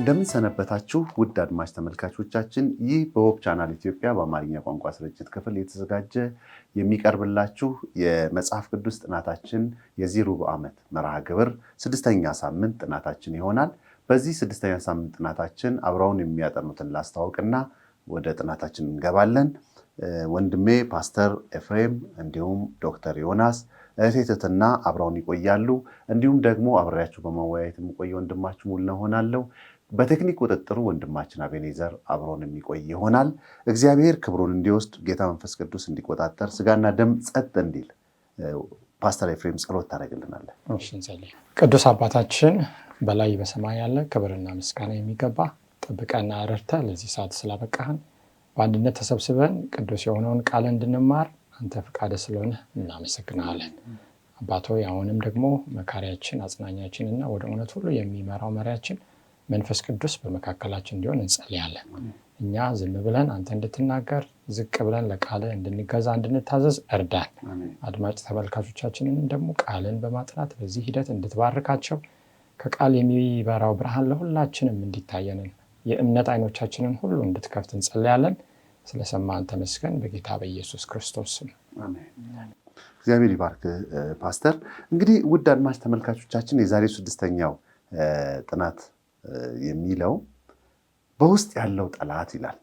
እንደምን ሰነበታችሁ ውድ አድማጭ ተመልካቾቻችን። ይህ በሆፕ ቻናል ኢትዮጵያ በአማርኛ ቋንቋ ስርጭት ክፍል የተዘጋጀ የሚቀርብላችሁ የመጽሐፍ ቅዱስ ጥናታችን የዚህ ሩብ ዓመት መርሃ ግብር 6ኛ ሳምንት ጥናታችን ይሆናል። በዚህ 6ኛ ሳምንት ጥናታችን አብረውን የሚያጠኑትን ላስተዋውቅና ወደ ጥናታችን እንገባለን። ወንድሜ ፓስተር ኤፍሬም እንዲሁም ዶክተር ዮናስ እህቴትና አብረውን ይቆያሉ። እንዲሁም ደግሞ አብሬያችሁ በመወያየት የምቆይ ወንድማችሁ ሙሉነህ ሆናለሁ። በቴክኒክ ቁጥጥሩ ወንድማችን አቤኔዘር አብሮን የሚቆይ ይሆናል። እግዚአብሔር ክብሩን እንዲወስድ ጌታ መንፈስ ቅዱስ እንዲቆጣጠር ስጋና ደም ጸጥ እንዲል ፓስተር ኤፍሬም ጸሎት ታደርግልናለህ። እሺ እንጸልይ። ቅዱስ አባታችን በላይ በሰማይ ያለ ክብርና ምስጋና የሚገባ ጥብቀና ረድተህ ለዚህ ሰዓት ስላበቃህን በአንድነት ተሰብስበን ቅዱስ የሆነውን ቃል እንድንማር አንተ ፈቃደ ስለሆነ እናመሰግናለን። አባቶ አሁንም ደግሞ መካሪያችን አጽናኛችንና ወደ እውነት ሁሉ የሚመራው መሪያችን መንፈስ ቅዱስ በመካከላችን እንዲሆን እንጸልያለን። እኛ ዝም ብለን አንተ እንድትናገር ዝቅ ብለን ለቃል እንድንገዛ እንድንታዘዝ እርዳን። አድማጭ ተመልካቾቻችንን ደግሞ ቃልን በማጥናት በዚህ ሂደት እንድትባርካቸው ከቃል የሚበራው ብርሃን ለሁላችንም እንዲታየንን የእምነት አይኖቻችንን ሁሉ እንድትከፍት እንጸልያለን። ስለሰማን ተመስገን በጌታ በኢየሱስ ክርስቶስ ስም አሜን። እግዚአብሔር ይባርክ ፓስተር። እንግዲህ ውድ አድማጭ ተመልካቾቻችን የዛሬው 6ኛው ጥናት የሚለው በውስጥ ያለው ጠላት ይላል።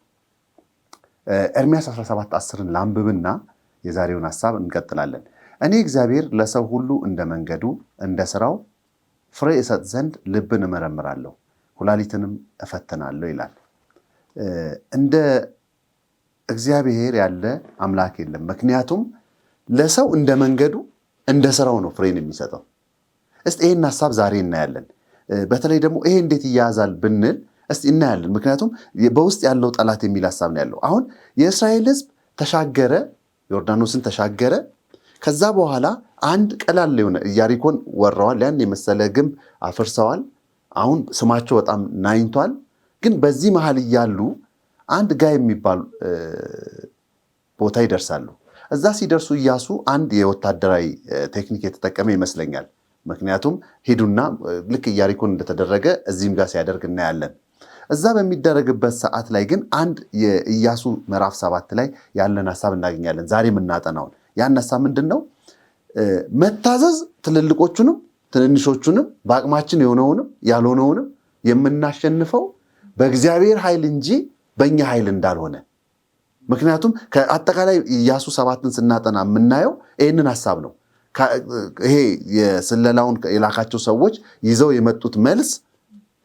ኤርምያስ 17:10 ላንብብና የዛሬውን ሐሳብ እንቀጥላለን። እኔ እግዚአብሔር ለሰው ሁሉ እንደ መንገዱ እንደ ስራው ፍሬ እሰጥ ዘንድ ልብን እመረምራለሁ ኩላሊትንም እፈትናለሁ ይላል። እንደ እግዚአብሔር ያለ አምላክ የለም። ምክንያቱም ለሰው እንደ መንገዱ እንደ ስራው ነው ፍሬን የሚሰጠው። እስቲ ይሄን ሐሳብ ዛሬ እናያለን። በተለይ ደግሞ ይሄ እንዴት ይያዛል ብንል እስቲ እናያለን። ምክንያቱም በውስጥ ያለው ጠላት የሚል ሐሳብ ነው ያለው። አሁን የእስራኤል ሕዝብ ተሻገረ፣ ዮርዳኖስን ተሻገረ። ከዛ በኋላ አንድ ቀላል የሆነ ኢያሪኮን ወረዋል። ያን የመሰለ ግንብ አፍርሰዋል። አሁን ስማቸው በጣም ናኝቷል። ግን በዚህ መሃል እያሉ አንድ ጋይ የሚባል ቦታ ይደርሳሉ። እዛ ሲደርሱ ኢያሱ አንድ የወታደራዊ ቴክኒክ የተጠቀመ ይመስለኛል። ምክንያቱም ሄዱና ልክ ኢያሪኮን እንደተደረገ እዚህም ጋር ሲያደርግ እናያለን። እዛ በሚደረግበት ሰዓት ላይ ግን አንድ የኢያሱ ምዕራፍ 7 ላይ ያለን ሐሳብ እናገኛለን። ዛሬ የምናጠናውን ያን ሐሳብ ምንድን ነው? መታዘዝ ትልልቆቹንም ትንንሾቹንም በአቅማችን የሆነውንም ያልሆነውንም የምናሸንፈው በእግዚአብሔር ኃይል እንጂ በእኛ ኃይል እንዳልሆነ። ምክንያቱም ከአጠቃላይ ኢያሱ 7ን ስናጠና የምናየው ይህንን ሐሳብ ነው። ይሄ የስለላውን የላካቸው ሰዎች ይዘው የመጡት መልስ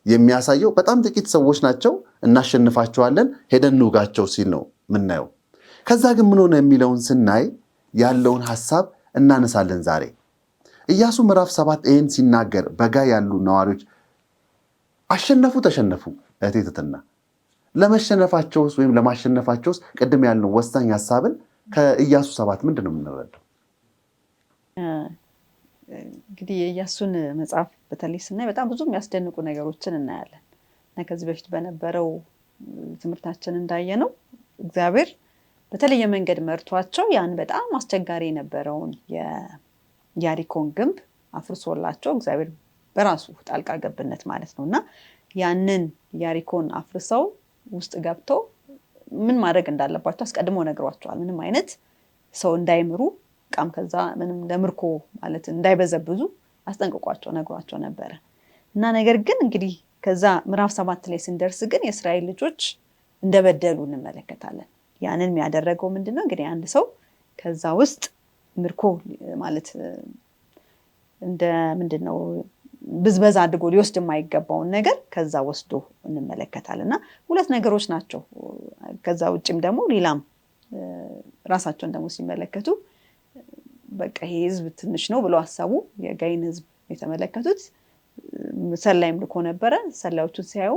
የሚያሳየው በጣም ጥቂት ሰዎች ናቸው፣ እናሸንፋቸዋለን፣ ሄደን እንውጋቸው ሲል ነው የምናየው። ከዛ ግን ምን ሆነ የሚለውን ስናይ ያለውን ሐሳብ እናነሳለን ዛሬ። ኢያሱ ምዕራፍ 7 ይህን ሲናገር በጋይ ያሉ ነዋሪዎች አሸነፉ ተሸነፉ እህቴትና ለመሸነፋቸውስ ወይም ለማሸነፋቸውስ ቅድም ያልነው ወሳኝ ሐሳብን ከኢያሱ 7 ምንድን ነው የምንረዳው? እንግዲህ የኢያሱን መጽሐፍ በተለይ ስናይ በጣም ብዙ የሚያስደንቁ ነገሮችን እናያለን እና ከዚህ በፊት በነበረው ትምህርታችን እንዳየነው እግዚአብሔር በተለየ መንገድ መርቷቸው ያን በጣም አስቸጋሪ የነበረውን የኢያሪኮን ግንብ አፍርሶላቸው እግዚአብሔር በራሱ ጣልቃ ገብነት ማለት ነው እና ያንን ኢያሪኮን አፍርሰው ውስጥ ገብተው ምን ማድረግ እንዳለባቸው አስቀድሞ ነግሯቸዋል። ምንም አይነት ሰው እንዳይምሩ ቃም ከዛ ምንም ለምርኮ ማለት እንዳይበዘብዙ አስጠንቅቋቸው ነግሯቸው ነበረ እና ነገር ግን እንግዲህ ከዛ ምዕራፍ 7 ላይ ስንደርስ ግን የእስራኤል ልጆች እንደበደሉ እንመለከታለን። ያንን የሚያደረገው ምንድነው? እንግዲህ አንድ ሰው ከዛ ውስጥ ምርኮ ማለት እንደ ምንድነው ብዝበዛ አድርጎ ሊወስድ የማይገባውን ነገር ከዛ ወስዶ እንመለከታለንና ሁለት ነገሮች ናቸው። ከዛ ውጭም ደግሞ ሌላም ራሳቸውን ደግሞ ሲመለከቱ በቃ ይሄ ህዝብ ትንሽ ነው ብለው አሰቡ። የጋይን ህዝብ የተመለከቱት ሰላይም ልኮ ነበረ። ሰላዮቹን ሲያዩ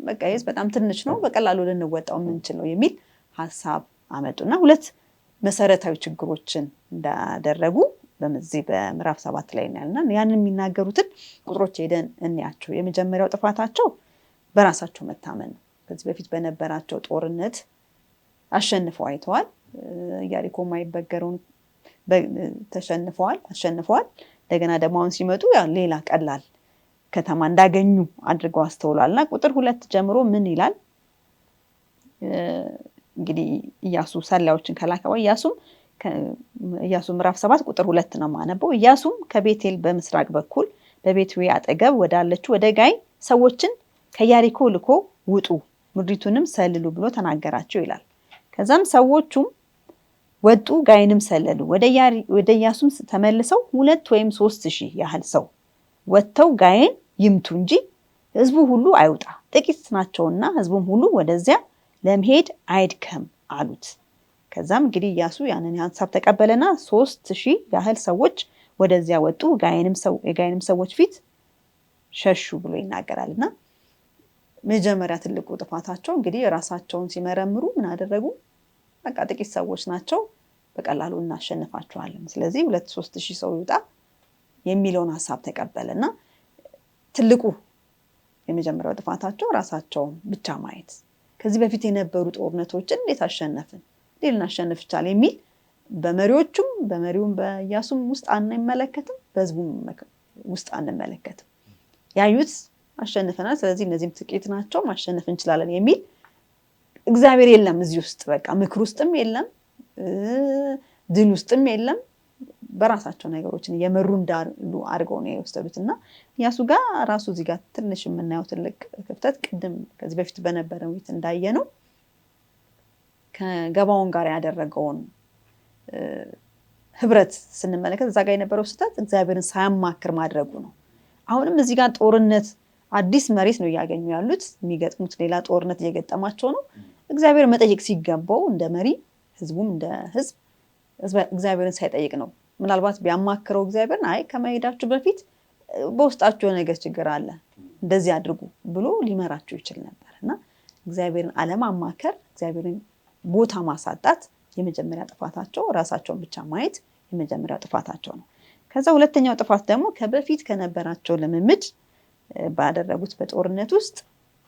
በቃ ይሄ በጣም ትንሽ ነው፣ በቀላሉ ልንወጣው የምንችለው የሚል ሐሳብ አመጡና ሁለት መሰረታዊ ችግሮችን እንዳደረጉ በመዚህ በምዕራፍ 7 ላይ እናያለን። ያንን የሚናገሩትን ቁጥሮች ሄደን እንያቸው። የመጀመሪያው ጥፋታቸው በራሳቸው መታመን ነው። ከዚህ በፊት በነበራቸው ጦርነት አሸንፈው አይተዋል። ኢያሪኮ ማይበገረውን አሸንፈዋል። እንደገና ደግሞ አሁን ሲመጡ ሌላ ቀላል ከተማ እንዳገኙ አድርገው አስተውሏልና ቁጥር 2 ጀምሮ ምን ይላል? እንግዲህ ኢያሱ ሰላዮችን ከላከው ኢያሱ ምዕራፍ 7 ቁጥር 2 ነው ማነበው። ኢያሱም ከቤቴል በምስራቅ በኩል በቤትዌ አጠገብ ወዳለችው ወደ ጋይ ሰዎችን ከያሪኮ ልኮ ውጡ፣ ምድሪቱንም ሰልሉ ብሎ ተናገራቸው ይላል። ከዛም ሰዎቹም ወጡ፣ ጋይንም ሰለሉ። ወደ ኢያሱም ተመልሰው 2 ወይም 3 ሺህ ያህል ሰው ወጥተው ጋይን ይምቱ እንጂ ህዝቡ ሁሉ አይውጣ፣ ጥቂት ናቸውና ህዝቡም ሁሉ ወደዚያ ለመሄድ አይድከም አሉት። ከዛም እንግዲህ ኢያሱ ያንን ሐሳብ ተቀበለና 3000 ያህል ሰዎች ወደዚያ ወጡ፣ የጋይንም ሰዎች ፊት ሸሹ ብሎ ይናገራልና መጀመሪያ ትልቁ ጥፋታቸው እንግዲህ ራሳቸውን ሲመረምሩ ምን አደረጉ? በቃ ጥቂት ሰዎች ናቸው፣ በቀላሉ እናሸንፋቸዋለን፣ ስለዚህ 2-3 ሺህ ሰው ይውጣ የሚለውን ሐሳብ ተቀበለና ትልቁ የመጀመሪያው ጥፋታቸው ራሳቸውን ብቻ ማየት፣ ከዚህ በፊት የነበሩ ጦርነቶችን እንዴት አሸነፍን፣ እንዴት ልናሸንፍ ይቻላል የሚል በመሪውም በኢያሱም ውስጥ አንመለከትም፣ በህዝቡም ውስጥ አንመለከትም። ያዩት አሸንፈናል፣ ስለዚህ እነዚህም ጥቂት ናቸው፣ ማሸነፍ እንችላለን የሚል እግዚአብሔር የለም እዚህ ውስጥ። በቃ ምክር ውስጥም የለም፣ ድል ውስጥም የለም። በራሳቸው ነገሮችን እየመሩ እንዳሉ አድርገው ነው የወሰዱትና ኢያሱ ጋር ራሱ እዚህ ጋር ትንሽ የምናየው ትልቅ ክፍተት ቅድም ከዚህ በፊት በነበረው ውይይት እንዳየነው ከገባዖን ጋር ያደረገውን ህብረት ስንመለከት እዛ ጋር የነበረው ስህተት እግዚአብሔርን ሳያማክር ማድረጉ ነው። አሁንም እዚህ ጋር ጦርነት አዲስ መሬት ነው እያገኙ ያሉት፣ የሚገጥሙት ሌላ ጦርነት እየገጠማቸው ነው። እግዚአብሔር መጠየቅ ሲገባው እንደ መሪ ህዝቡም እንደ ህዝብ እግዚአብሔርን ሳይጠይቅ ነው። ምናልባት ቢያማክረው እግዚአብሔርን አይ ከመሄዳችሁ በፊት በውስጣችሁ ነገር ችግር አለ እንደዚህ አድርጉ ብሎ ሊመራቸው ይችል ነበር እና እግዚአብሔርን አለማማከር፣ እግዚአብሔርን ቦታ ማሳጣት የመጀመሪያ ጥፋታቸው፣ ራሳቸውን ብቻ ማየት የመጀመሪያው ጥፋታቸው ነው። ከዛ ሁለተኛው ጥፋት ደግሞ ከበፊት ከነበራቸው ልምምድ ባደረጉት በጦርነት ውስጥ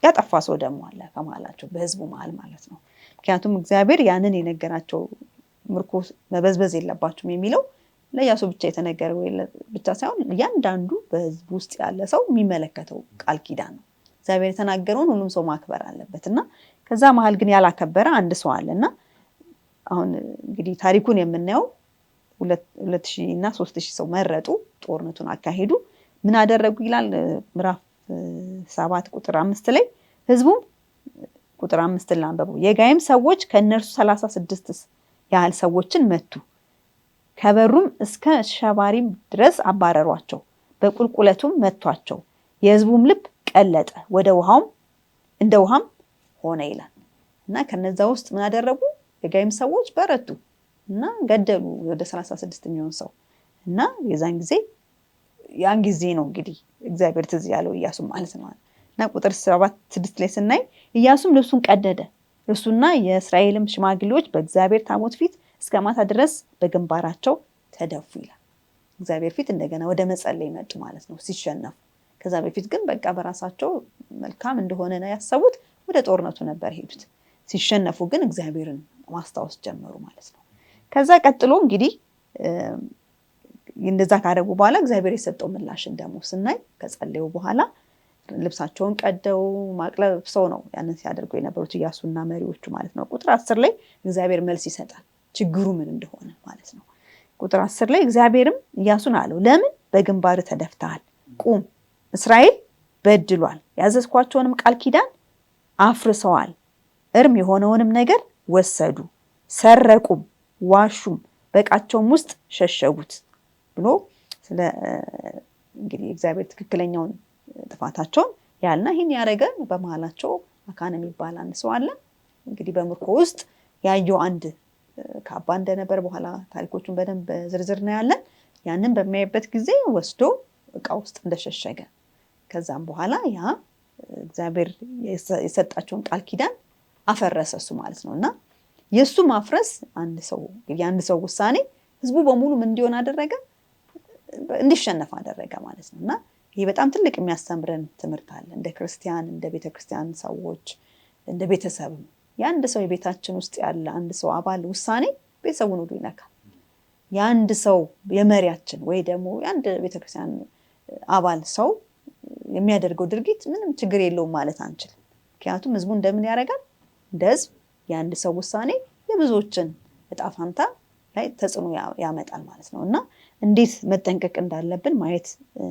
ያጠፋ ሰው ደግሞ አለ ከመሃላቸው፣ በህዝቡ መሃል ማለት ነው። ምክንያቱም እግዚአብሔር ያንን የነገራቸው ምርኮ መበዝበዝ የለባቸውም የሚለው ለኢያሱ ብቻ የተነገረ ብቻ ሳይሆን እያንዳንዱ በህዝብ ውስጥ ያለ ሰው የሚመለከተው ቃል ኪዳን ነው። እግዚአብሔር የተናገረውን ሁሉም ሰው ማክበር አለበት እና ከዛ መሃል ግን ያላከበረ አንድ ሰው አለና አሁን እንግዲህ ታሪኩን የምናየው 2000 እና 3000 ሰው መረጡ፣ ጦርነቱን አካሄዱ። ምን አደረጉ ይላል ምዕራፍ 7 ቁጥር 5 ላይ ህዝቡ ቁጥር 5 ላንበቡ። የጋይም ሰዎች ከነርሱ 36 ያህል ሰዎችን መቱ፣ ከበሩም እስከ ሸባሪም ድረስ አባረሯቸው፣ በቁልቁለቱም መቷቸው። የህዝቡም ልብ ቀለጠ፣ እንደ ውሃም ሆነ ይላል እና ከነዛ ውስጥ ምን አደረጉ? የጋይም ሰዎች በረቱ እና ገደሉ ወደ 36 የሚሆን ሰው እና ያን ጊዜ ነው እንግዲህ እግዚአብሔር ትዝ ያለው ኢያሱ ማለት ነው። እና ቁጥር 7-6 ላይ ስናይ ኢያሱም ልብሱን ቀደደ፣ እርሱና የእስራኤልም ሽማግሌዎች በእግዚአብሔር ታቦት ፊት እስከ ማታ ድረስ በግንባራቸው ተደፉ ይላል። እግዚአብሔር ፊት እንደገና ወደ መጸለይ መጡ ማለት ነው ሲሸነፉ። ከዛ በፊት ግን በቃ በራሳቸው መልካም እንደሆነ ነው ያሰቡት፣ ወደ ጦርነቱ ነበር ሄዱት። ሲሸነፉ ግን እግዚአብሔርን ማስታወስ ጀመሩ ማለት ነው። ከዛ ቀጥሎ እንግዲህ እንደዛ ካደረጉ በኋላ እግዚአብሔር የሰጠው ምላሽን ደግሞ ስናይ ከጸለዩ በኋላ ልብሳቸውን ቀደው ማቅለብ ሰው ነው ያንን ሲያደርጉ የነበሩት ኢያሱና መሪዎቹ ማለት ነው። ቁጥር 10 ላይ እግዚአብሔር መልስ ይሰጣል ችግሩ ምን እንደሆነ ማለት ነው። ቁጥር 10 ላይ እግዚአብሔርም ኢያሱን አለው፣ ለምን በግንባር ተደፍተሃል? ቁም፣ እስራኤል በድሏል፣ ያዘዝኳቸውንም ቃል ኪዳን አፍርሰዋል፣ እርም የሆነውንም ነገር ወሰዱ፣ ሰረቁም፣ ዋሹም፣ በዕቃቸውም ውስጥ ሸሸጉት ብሎ ስለ እንግዲህ እግዚአብሔር ትክክለኛውን ጥፋታቸውን ያልና ይህን ያደረገ በመሃላቸው አካን የሚባል አንድ ሰው አለ። እንግዲህ በምርኮ ውስጥ ያየው አንድ ካባ እንደነበር በኋላ ታሪኮቹን በደንብ ዝርዝር ነው ያለን። ያንን በሚያይበት ጊዜ ወስዶ ዕቃ ውስጥ እንደሸሸገ ከዛም በኋላ ያ እግዚአብሔር የሰጣቸውን ቃል ኪዳን አፈረሰ እሱ ማለት ነው። እና የእሱ ማፍረስ የአንድ ሰው ውሳኔ ህዝቡ በሙሉ ምን እንዲሆን አደረገ? እንዲሸነፍ አደረገ ማለት ነው። እና ይሄ በጣም ትልቅ የሚያስተምረን ትምህርት አለ እንደ ክርስቲያን፣ እንደ ቤተክርስቲያን ሰዎች፣ እንደ ቤተሰብ። የአንድ ሰው የቤታችን ውስጥ ያለ አንድ ሰው አባል ውሳኔ ቤተሰቡን ሁሉ ይነካል። የአንድ ሰው የመሪያችን ወይ ደግሞ የአንድ ቤተክርስቲያን አባል ሰው የሚያደርገው ድርጊት ምንም ችግር የለውም ማለት አንችልም። ምክንያቱም ህዝቡ እንደምን ያደርጋል? እንደ ህዝብ የአንድ ሰው ውሳኔ የብዙዎችን እጣ ፋንታ ላይ ተጽዕኖ ያመጣል ማለት ነው እና እንዴት መጠንቀቅ እንዳለብን ማየት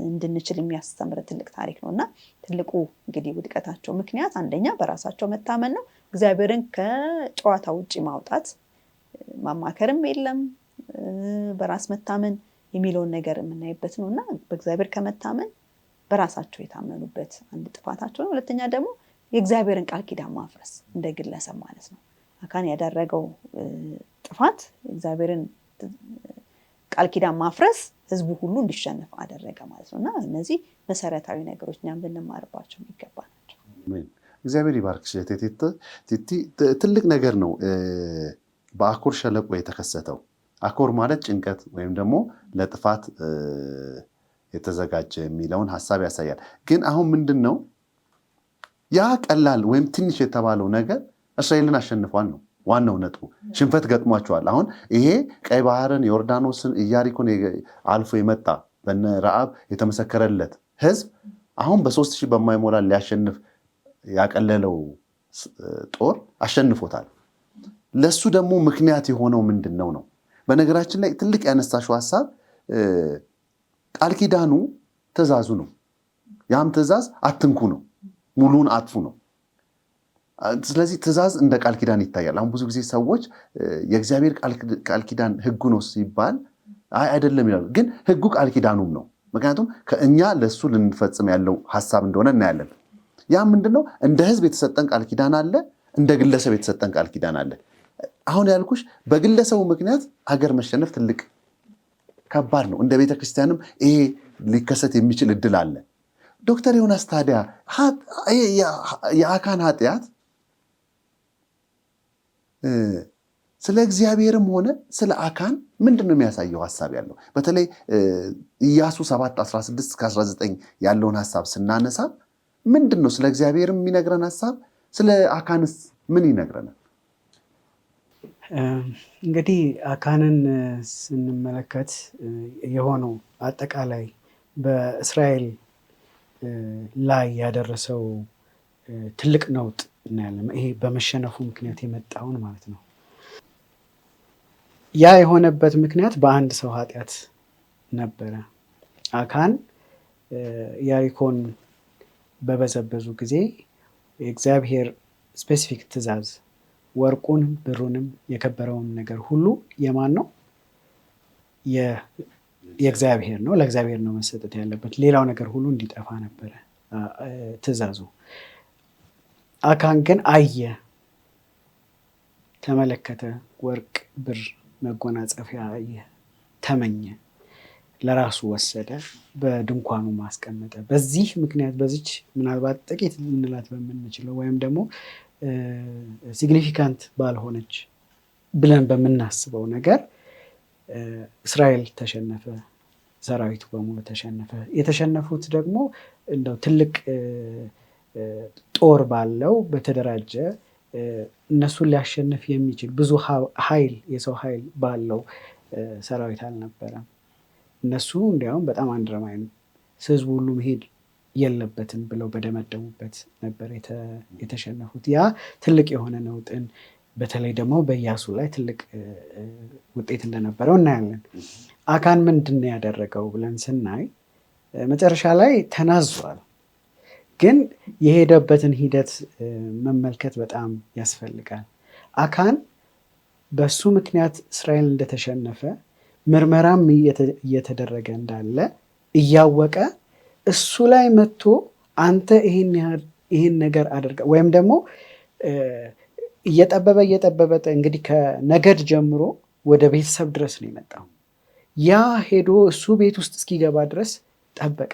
እንድንችል የሚያስተምር ትልቅ ታሪክ ነው እና ትልቁ እንግዲህ ውድቀታቸው ምክንያት አንደኛ በራሳቸው መታመን ነው። እግዚአብሔርን ከጨዋታ ውጪ ማውጣት፣ ማማከርም የለም በራስ መታመን የሚለውን ነገር የምናይበት ነው እና በእግዚአብሔር ከመታመን በራሳቸው የታመኑበት አንድ ጥፋታቸው ነው። ሁለተኛ ደግሞ የእግዚአብሔርን ቃል ኪዳን ማፍረስ እንደ ግለሰብ ማለት ነው። አካን ያደረገው ጥፋት እግዚአብሔርን ቃል ኪዳን ማፍረስ ህዝቡ ሁሉ እንዲሸነፍ አደረገ ማለት ነው እና እነዚህ መሰረታዊ ነገሮች እኛም ልንማርባቸው የሚገባ ናቸው። እግዚአብሔር ይባርክሽ ቲቲ። ትልቅ ነገር ነው በአኮር ሸለቆ የተከሰተው። አኮር ማለት ጭንቀት ወይም ደግሞ ለጥፋት የተዘጋጀ የሚለውን ሀሳብ ያሳያል። ግን አሁን ምንድን ነው ያ ቀላል ወይም ትንሽ የተባለው ነገር እስራኤልን አሸንፏል ነው ዋናው ነጥቡ። ሽንፈት ገጥሟቸዋል። አሁን ይሄ ቀይ ባህርን፣ ዮርዳኖስን፣ ኢያሪኮን አልፎ የመጣ በነ ረዓብ የተመሰከረለት ህዝብ አሁን በ3000 በማይሞላ ሊያሸንፍ ያቀለለው ጦር አሸንፎታል። ለሱ ደግሞ ምክንያት የሆነው ምንድን ነው ነው? በነገራችን ላይ ትልቅ ያነሳሽው ሀሳብ ቃል ኪዳኑ ትእዛዙ ነው። ያም ትእዛዝ አትንኩ ነው፣ ሙሉን አጥፉ ነው። ስለዚህ ትእዛዝ እንደ ቃል ኪዳን ይታያል። አሁን ብዙ ጊዜ ሰዎች የእግዚአብሔር ቃል ኪዳን ህጉ ነው ሲባል አይደለም ይላሉ። ግን ህጉ ቃል ኪዳኑም ነው። ምክንያቱም ከእኛ ለሱ ልንፈጽም ያለው ሀሳብ እንደሆነ እናያለን። ያ ምንድነው? እንደ ህዝብ የተሰጠን ቃል ኪዳን አለ፣ እንደ ግለሰብ የተሰጠን ቃል ኪዳን አለ። አሁን ያልኩሽ በግለሰቡ ምክንያት ሀገር መሸነፍ ትልቅ ከባድ ነው። እንደ ቤተክርስቲያንም ይሄ ሊከሰት የሚችል እድል አለ። ዶክተር ዮናስ ታዲያ የአካን ኃጢአት ስለ እግዚአብሔርም ሆነ ስለ አካን ምንድን ነው የሚያሳየው ሀሳብ ያለው? በተለይ ኢያሱ 7:16-19 ያለውን ሀሳብ ስናነሳ ምንድን ነው ስለ እግዚአብሔርም የሚነግረን ሀሳብ፣ ስለ አካንስ ምን ይነግረናል? እንግዲህ አካንን ስንመለከት የሆነው አጠቃላይ በእስራኤል ላይ ያደረሰው ትልቅ ነውጥ እናያለን። ይሄ በመሸነፉ ምክንያት የመጣውን ማለት ነው። ያ የሆነበት ምክንያት በአንድ ሰው ኃጢአት ነበረ። አካን ኢያሪኮን በበዘበዙ ጊዜ የእግዚአብሔር ስፔሲፊክ ትእዛዝ ወርቁንም ብሩንም የከበረውን ነገር ሁሉ የማን ነው? የእግዚአብሔር ነው። ለእግዚአብሔር ነው መሰጠት ያለበት። ሌላው ነገር ሁሉ እንዲጠፋ ነበረ ትእዛዙ። አካን ግን አየ፣ ተመለከተ፣ ወርቅ ብር መጎናጸፊያ አየ፣ ተመኘ፣ ለራሱ ወሰደ፣ በድንኳኑ ማስቀመጠ። በዚህ ምክንያት በዚች ምናልባት ጥቂት ልንላት በምንችለው ወይም ደግሞ ሲግኒፊካንት ባልሆነች ብለን በምናስበው ነገር እስራኤል ተሸነፈ፣ ሰራዊቱ በሙሉ ተሸነፈ። የተሸነፉት ደግሞ እንደው ትልቅ ጦር ባለው በተደራጀ እነሱን ሊያሸንፍ የሚችል ብዙ ኃይል የሰው ኃይል ባለው ሰራዊት አልነበረም። እነሱ እንዲያውም በጣም አንድረማይን ህዝቡ ሁሉ መሄድ የለበትም ብለው በደመደሙበት ነበር የተሸነፉት። ያ ትልቅ የሆነ ነውጥን በተለይ ደግሞ በኢያሱ ላይ ትልቅ ውጤት እንደነበረው እናያለን። አካን ምንድን ነው ያደረገው ብለን ስናይ መጨረሻ ላይ ተናዟል። ግን የሄደበትን ሂደት መመልከት በጣም ያስፈልጋል። አካን በሱ ምክንያት እስራኤል እንደተሸነፈ ምርመራም እየተደረገ እንዳለ እያወቀ እሱ ላይ መጥቶ አንተ ይሄን ነገር አድርጋ ወይም ደግሞ እየጠበበ እንግዲህ ከነገድ ጀምሮ ወደ ቤተሰብ ድረስ ነው የመጣው። ያ ሄዶ እሱ ቤት ውስጥ እስኪገባ ድረስ ጠበቀ፣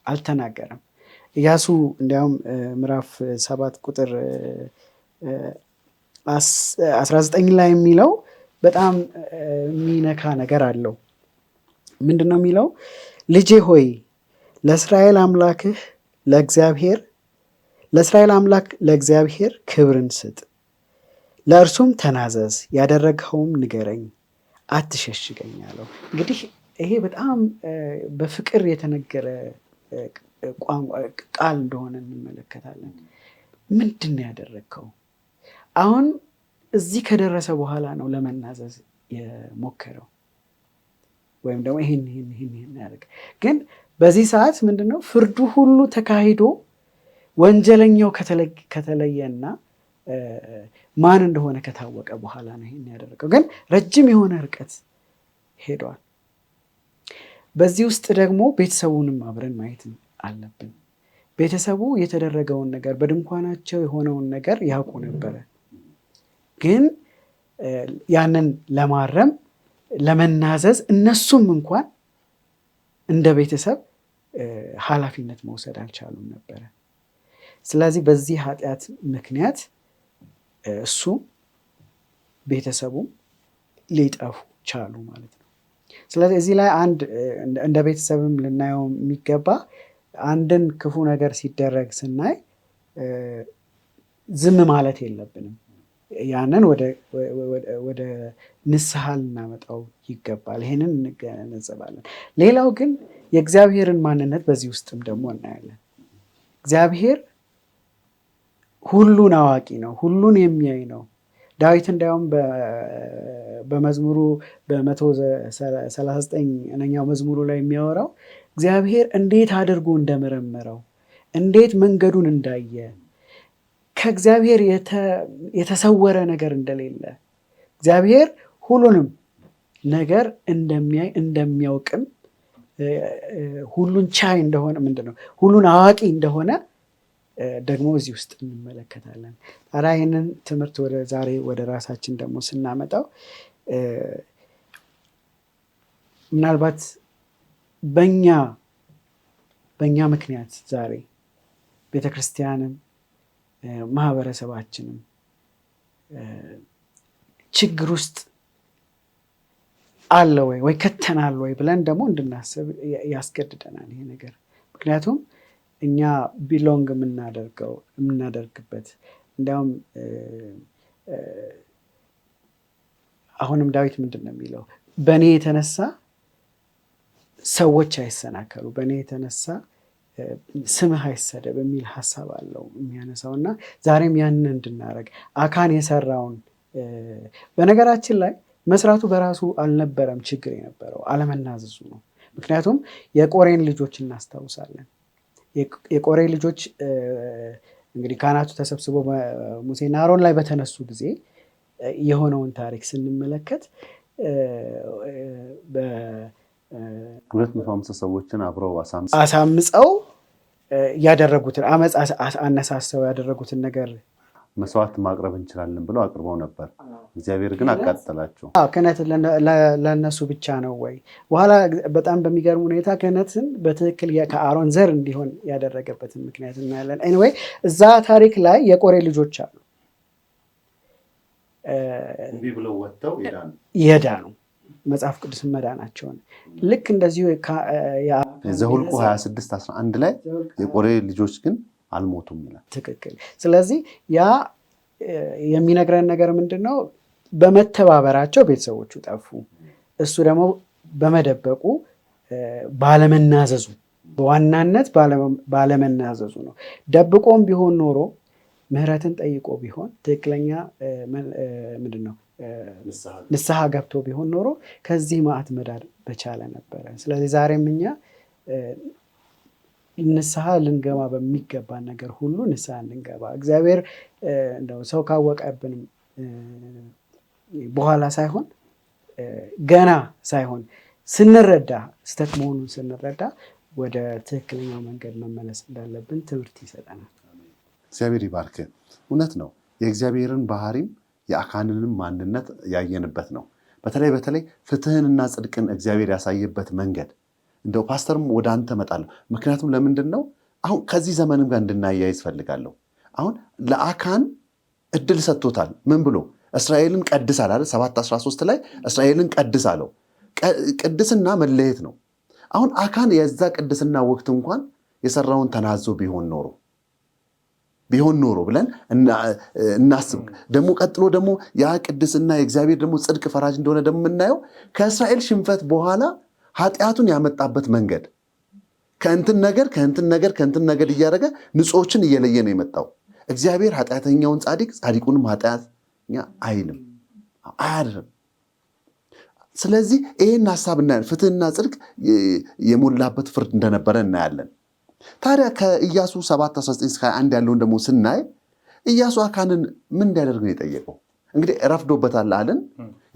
አልተናገረም። ኢያሱ እንዲያውም ምዕራፍ 7 ቁጥር 19 ላይ የሚለው በጣም የሚነካ ነገር አለው። ምንድን ነው የሚለው? ልጄ ሆይ ለእስራኤል አምላክ ለእግዚአብሔር ክብርን ስጥ፣ ለእርሱም ተናዘዝ፣ ያደረግኸውም ንገረኝ፣ አትሸሽገኝ አለው። እንግዲህ ይሄ በጣም በፍቅር የተነገረ ቃል እንደሆነ እንመለከታለን። ምንድን ነው ያደረግከው? አሁን እዚህ ከደረሰ በኋላ ነው ለመናዘዝ የሞከረው ወይም ደግሞ ይህን ያደርግ። ግን በዚህ ሰዓት ምንድነው ፍርዱ ሁሉ ተካሂዶ ወንጀለኛው ከተለየና ማን እንደሆነ ከታወቀ በኋላ ነው ይህን ያደረገው። ግን ረጅም የሆነ ርቀት ሄዷል። በዚህ ውስጥ ደግሞ ቤተሰቡንም አብረን ማየት አለብን። ቤተሰቡ የተደረገውን ነገር በድንኳናቸው የሆነውን ነገር ያውቁ ነበረ። ግን ያንን ለማረም ለመናዘዝ እነሱም እንኳን እንደ ቤተሰብ ኃላፊነት መውሰድ አልቻሉም ነበረ። ስለዚህ በዚህ ኃጢአት ምክንያት እሱ ቤተሰቡም ሊጠፉ ቻሉ ማለት ነው። ስለዚህ እዚህ ላይ አንድ እንደ ቤተሰብም ልናየው የሚገባ አንድን ክፉ ነገር ሲደረግ ስናይ ዝም ማለት የለብንም። ያንን ወደ ንስሐ ልናመጣው ይገባል። ይሄንን እንገነዘባለን። ሌላው ግን የእግዚአብሔርን ማንነት በዚህ ውስጥም ደግሞ እናያለን። እግዚአብሔር ሁሉን አዋቂ ነው፣ ሁሉን የሚያይ ነው። ዳዊት እንዲያውም በመዝሙሩ በ139ኛው መዝሙሩ ላይ የሚያወራው እግዚአብሔር እንዴት አድርጎ እንደመረመረው፣ እንዴት መንገዱን እንዳየ፣ ከእግዚአብሔር የተሰወረ ነገር እንደሌለ፣ እግዚአብሔር ሁሉንም ነገር እንደሚያይ እንደሚያውቅም ሁሉን ቻይ እንደሆነ ምንድነው ሁሉን አዋቂ እንደሆነ ደግሞ እዚህ ውስጥ እንመለከታለን። ታዲያ ይህንን ትምህርት ዛሬ ወደ ራሳችን ደግሞ ስናመጣው ምናልባት በእኛ ምክንያት ዛሬ ቤተክርስቲያንም ማህበረሰባችንም ችግር ውስጥ አለ ወይ ከተናል ወይ ብለን ደግሞ እንድናስብ ያስገድደናል ይሄ ነገር። ምክንያቱም እኛ ቢሎንግ የምናደርግበት እንዲያውም አሁንም ዳዊት ምንድን ነው የሚለው? በእኔ የተነሳ ሰዎች አይሰናከሉ፣ በእኔ የተነሳ ስምህ አይሰደብ የሚል ሀሳብ አለው የሚያነሳው እና ዛሬም ያንን እንድናደርግ አካን የሰራውን በነገራችን ላይ መስራቱ በራሱ አልነበረም ችግር የነበረው አለመናዘዙ ነው። ምክንያቱም የቆሬን ልጆች እናስታውሳለን። የቆሬ ልጆች እንግዲህ ካህናቱ ተሰብስበው ሙሴና አሮን ላይ በተነሱ ጊዜ የሆነውን ታሪክ ስንመለከት 250 ሰዎችን አብረው አሳምፀው ያደረጉትን አመፅ አነሳስተው ያደረጉትን ነገር መስዋዕት ማቅረብ እንችላለን ብለው አቅርበው ነበር። እግዚአብሔር ግን አቃጠላቸው። ክህነት ለነሱ ብቻ ነው ወይ? በኋላ በጣም በሚገርም ሁኔታ ክህነትን በትክክል ከአሮን ዘር እንዲሆን ያደረገበትን ምክንያት እናያለን። ኤኒዌይ እዛ ታሪክ ላይ የቆሬ ልጆች አሉ እንቢ ብለው ወጥተው ይሄዳሉ መጽሐፍ ቅዱስን መዳናቸውን። ልክ እንደዚሁ ዘኍልቍ 26:11 ላይ የቆሬ ልጆች ግን አልሞቱም ይላል። ትክክል። ስለዚህ ያ የሚነግረን ነገር ምንድን ነው? በመተባበራቸው ቤተሰቦቹ ጠፉ። እሱ ደግሞ በመደበቁ ባለመናዘዙ፣ በዋናነት ባለመናዘዙ ነው። ደብቆም ቢሆን ኖሮ ምህረትን ጠይቆ ቢሆን ትክክለኛ ምንድን ነው ንስሐ ገብቶ ቢሆን ኖሮ ከዚህ መዓት መዳን በቻለ ነበረ። ስለዚህ ዛሬም እኛ ንስሐ ልንገባ በሚገባን ነገር ሁሉ ንስሐ እንገባ። እግዚአብሔር እንደው ሰው ካወቀብንም በኋላ ሳይሆን ገና ሳይሆን ስንረዳ ስተት መሆኑን ስንረዳ ወደ ትክክለኛው መንገድ መመለስ እንዳለብን ትምህርት ይሰጠናል። እግዚአብሔር ይባርክ። እውነት ነው። የእግዚአብሔርን ባህሪም የአካንንም ማንነት ያየንበት ነው። በተለይ ፍትህንና ጽድቅን እግዚአብሔር ያሳየበት መንገድ እንደው ፓስተርም ወደ አንተ እመጣለሁ። ምክንያቱም ለምንድን ነው አሁን ከዚህ ዘመንም ጋር እንድናያይዝ ፈልጋለሁ። አሁን ለአካን እድል ሰጥቶታል። ምን ብሎ እስራኤልን ቀድስ አላለ? 7:13 ላይ እስራኤልን ቀድስ አለው። ቅድስና መለየት ነው። አሁን አካን የዛ ቅድስና ወቅት እንኳን የሰራውን ተናዞ ቢሆን ኖሮ ብለን እናስብ። ደግሞ ቀጥሎ ደግሞ ያ ቅድስና የእግዚአብሔር ደግሞ ጽድቅ ፈራጅ እንደሆነ ደግሞ የምናየው ከእስራኤል ሽንፈት በኋላ ኃጢአቱን ያመጣበት መንገድ ከእንትን ነገር እያደረገ ንጹሖችን እየለየ ነው የመጣው። እግዚአብሔር ኃጢአተኛውን ጻድቅ ጻድቁንም ኃጢአተኛ አይልም አያድርም። ስለዚህ ይህን ሀሳብ እናያለን። ፍትህና ጽድቅ የሞላበት ፍርድ እንደነበረ እናያለን። ታዲያ ከኢያሱ 7:19-21 ያለውን ደግሞ ስናይ ኢያሱ አካንን ምን እንዲያደርግ ነው የጠየቀው? እንግዲህ ረፍዶበታል አለን።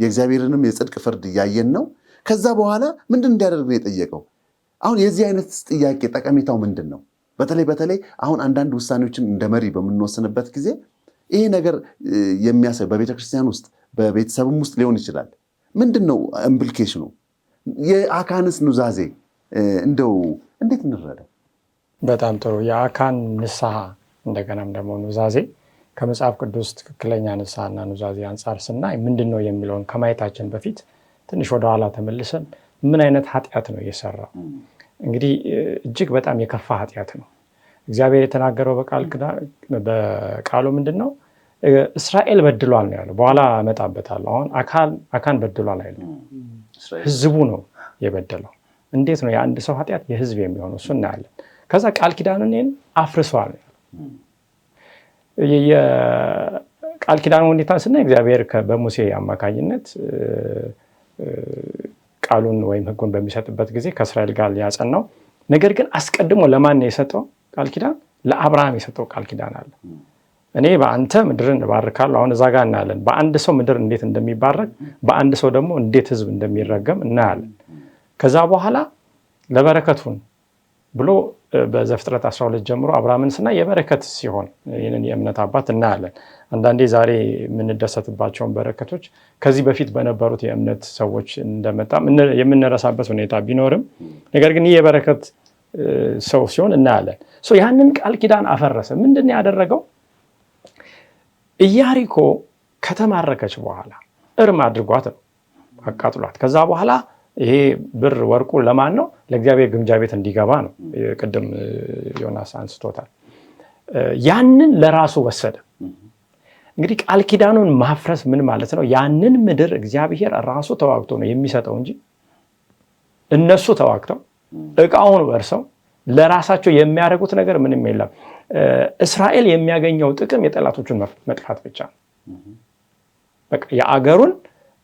የእግዚአብሔርንም የጽድቅ ፍርድ እያየን ነው። ከዛ በኋላ ምንድን እንዲያደርግ ነው የጠየቀው? አሁን የዚህ አይነት ጥያቄ ጠቀሜታው ምንድን ነው? በተለይ አሁን አንዳንድ ውሳኔዎችን እንደ መሪ በምንወስንበት ጊዜ ይሄ ነገር የሚያሳይ በቤተክርስቲያን ውስጥ በቤተሰብም ውስጥ ሊሆን ይችላል። ምንድን ነው ኢምፕሊኬሽኑ? የአካንስ ኑዛዜ እንደው እንዴት እንረዳው? በጣም ጥሩ። የአካን ንስሐ እንደገናም ደግሞ ኑዛዜ ከመጽሐፍ ቅዱስ ትክክለኛ ንስሐና ኑዛዜ አንጻር ስናይ ምንድን ነው የሚለውን ከማየታችን በፊት ትንሽ ወደኋላ ተመልሰን ምን አይነት ኃጢአት ነው የሰራው? እንግዲህ እጅግ በጣም የከፋ ኃጢአት ነው። እግዚአብሔር የተናገረው በቃሉ ምንድን ነው? እስራኤል በድሏል ነው ያለው። በኋላ እመጣበታለሁ። አሁን አካን በድሏል አይደለም፣ ህዝቡ ነው የበደለው። እንዴት ነው የአንድ ሰው ኃጢአት የህዝብ የሚሆነው? እሱ እናያለን። ከዛ ቃል ኪዳኑን አፍርሷል ነው የቃል ኪዳኑ ሁኔታ ስናይ እግዚአብሔር በሙሴ አማካኝነት ቃሉን ወይም ህጉን በሚሰጥበት ጊዜ ከእስራኤል ጋር ያጸናው። ነገር ግን አስቀድሞ ለማን ነው የሰጠው ቃል ኪዳን? ለአብርሃም የሰጠው ቃል ኪዳን አለ። እኔ በአንተ ምድርን እባርካለሁ። አሁን እዛ ጋር እናያለን በአንድ ሰው ምድር እንዴት እንደሚባረክ፣ በአንድ ሰው ደግሞ እንዴት ህዝብ እንደሚረገም እናያለን። ከዛ በኋላ ለበረከቱን ብሎ በዘፍጥረት 12 ጀምሮ አብርሃምን ስናይ የበረከት ሲሆን ይህንን የእምነት አባት እናያለን። አንዳንዴ ዛሬ የምንደሰትባቸውን በረከቶች ከዚህ በፊት በነበሩት የእምነት ሰዎች እንደመጣ የምንረሳበት ሁኔታ ቢኖርም ነገር ግን ይህ የበረከት ሰው ሲሆን እናያለን። ያንን ቃል ኪዳን አፈረሰ። ምንድን ያደረገው? ኢያሪኮ ከተማረከች በኋላ እርም አድርጓት ነው፣ አቃጥሏት። ከዛ በኋላ ይሄ ብር ወርቁ ለማን ነው? ለእግዚአብሔር ግምጃ ቤት እንዲገባ ነው። ቅድም ዮናስ አንስቶታል። ያንን ለራሱ ወሰደ። እንግዲህ ቃል ኪዳኑን ማፍረስ ምን ማለት ነው? ያንን ምድር እግዚአብሔር ራሱ ተዋግቶ ነው የሚሰጠው እንጂ እነሱ ተዋግተው ዕቃውን ወርሰው ለራሳቸው የሚያደርጉት ነገር ምንም የለም። እስራኤል የሚያገኘው ጥቅም የጠላቶቹን መጥፋት ብቻ ነው። በቃ የአገሩን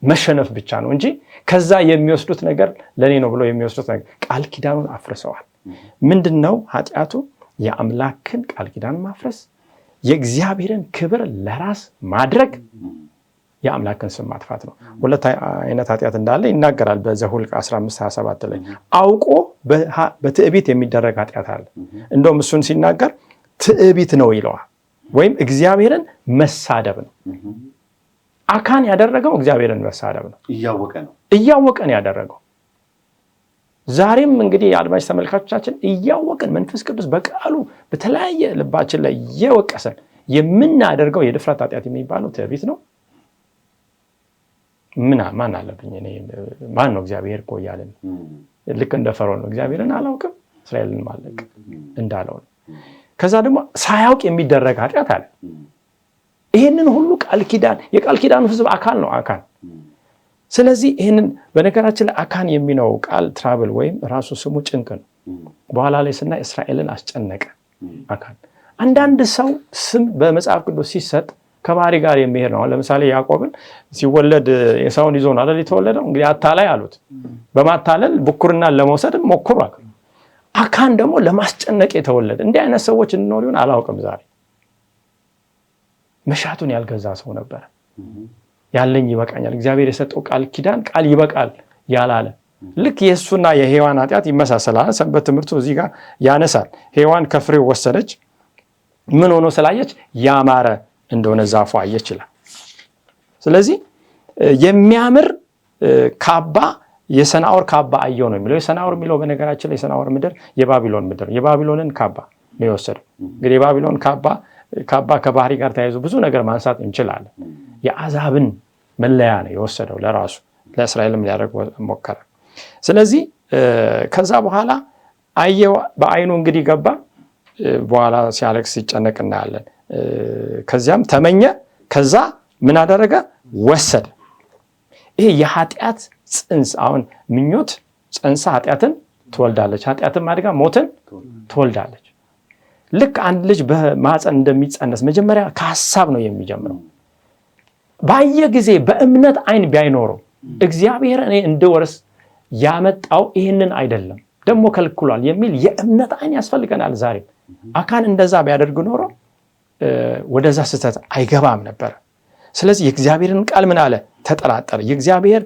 መሸነፍ ብቻ ነው እንጂ ከዛ የሚወስዱት ነገር ለኔ ነው ብሎ የሚወስዱት ነገር። ቃል ኪዳኑን አፍርሰዋል። ምንድነው ኃጢአቱ? የአምላክን ቃል ኪዳን ማፍረስ፣ የእግዚአብሔርን ክብር ለራስ ማድረግ፣ የአምላክን ስም ማጥፋት ነው። ሁለት አይነት ኃጢአት እንዳለ ይናገራል በዘኍልቍ 15:27 ላይ። አውቆ በትዕቢት የሚደረግ ኃጢአት አለ። እንደውም እሱን ሲናገር ትዕቢት ነው ይለዋል፣ ወይም እግዚአብሔርን መሳደብ ነው። አካን ያደረገው እግዚአብሔርን መሳደብ ነው። እያወቀ ነው ያደረገው። ዛሬም እንግዲህ አድማጭ ተመልካቾቻችን እያወቀን መንፈስ ቅዱስ በቃሉ በተለያየ ልባችን ላይ እየወቀሰን የምናደርገው የድፍረት ኃጢአት የሚባለው ትዕቢት ነው። ማን አለብኝ እኔ ማን ነው እግዚአብሔር እኮ እያለን ልክ እንደ ፈርዖን ነው እግዚአብሔርን አላውቅም እስራኤልን ማለቅ እንዳለው ነው። ከዛ ደግሞ ሳያውቅ የሚደረግ ኃጢአት አለ። ይሄንን ሁሉ ቃል ኪዳን የቃል ኪዳኑ ህዝብ አካል ነው አካን። ስለዚህ ይሄንን በነገራችን ላይ አካን የሚለው ቃል ትራብል ወይም ራሱ ስሙ ጭንቅ ነው። በኋላ ላይ ስናይ እስራኤልን አስጨነቀ አካን። አንዳንድ ሰው ስም በመጽሐፍ ቅዱስ ሲሰጥ ከባህሪ ጋር የሚሄድ ነው። ለምሳሌ ያዕቆብን ሲወለድ ኤሳውን ይዞ ነው አይደል የተወለደው? እንግዲህ አታላይ አሉት። በማታለል ብኩርናን ለመውሰድ ሞክሯል። አካን ደግሞ ለማስጨነቅ የተወለደ። እንዲህ አይነት ሰዎች እንኖር ይሆን አላውቅም። ዛሬ መሻቱን ያልገዛ ሰው ነበር። ያለኝ ይበቃኛል፣ እግዚአብሔር የሰጠው ቃል ኪዳን ቃል ይበቃል ያላለ። ልክ የእሱና የሔዋን ኃጢአት ይመሳሰላል። ሰንበት ትምህርቱ እዚህ ጋር ያነሳል። ሔዋን ከፍሬው ወሰደች፣ ምን ሆኖ ስላየች ያማረ እንደሆነ ዛፉ አየች ይላል። ስለዚህ የሚያምር ካባ የሰናዖር ካባ አየው ነው የሚለው። የሰናዖር የሚለው በነገራችን ላይ የሰናዖር ምድር የባቢሎን ምድር፣ የባቢሎንን ካባ ነው የወሰደው። እንግዲህ የባቢሎን ካባ ከባህሪ ጋር ተያይዞ ብዙ ነገር ማንሳት እንችላለን። የአሕዛብን መለያ ነው የወሰደው ለራሱ፣ ለእስራኤልም ሊያደርግ ሞከረ። ስለዚህ ከዛ በኋላ አየው፣ በአይኑ እንግዲህ ገባ። በኋላ ሲያለቅስ ሲጨነቅ እናያለን። ከዚያም ተመኘ፣ ከዛ ምን አደረገ? ወሰደ። ይሄ የኃጢአት ጽንስ። አሁን ምኞት ጽንሳ ኃጢአትን ትወልዳለች። ኃጢአትም አድጋ ሞትን ትወልዳለች። ልክ አንድ ልጅ በማፀን እንደሚጸነስ መጀመሪያ ከሐሳብ ነው የሚጀምረው። ባየ ጊዜ በእምነት አይን ቢያይኖረው እግዚአብሔር እኔ እንድወርስ ያመጣው ይህንን አይደለም ደግሞ ከልክሏል የሚል የእምነት አይን ያስፈልገናል። ዛሬም አካን እንደዛ ቢያደርግ ኖሮ ወደዛ ስህተት አይገባም ነበር። ስለዚህ የእግዚአብሔርን ቃል ምን አለ? ተጠራጠረ። የእግዚአብሔር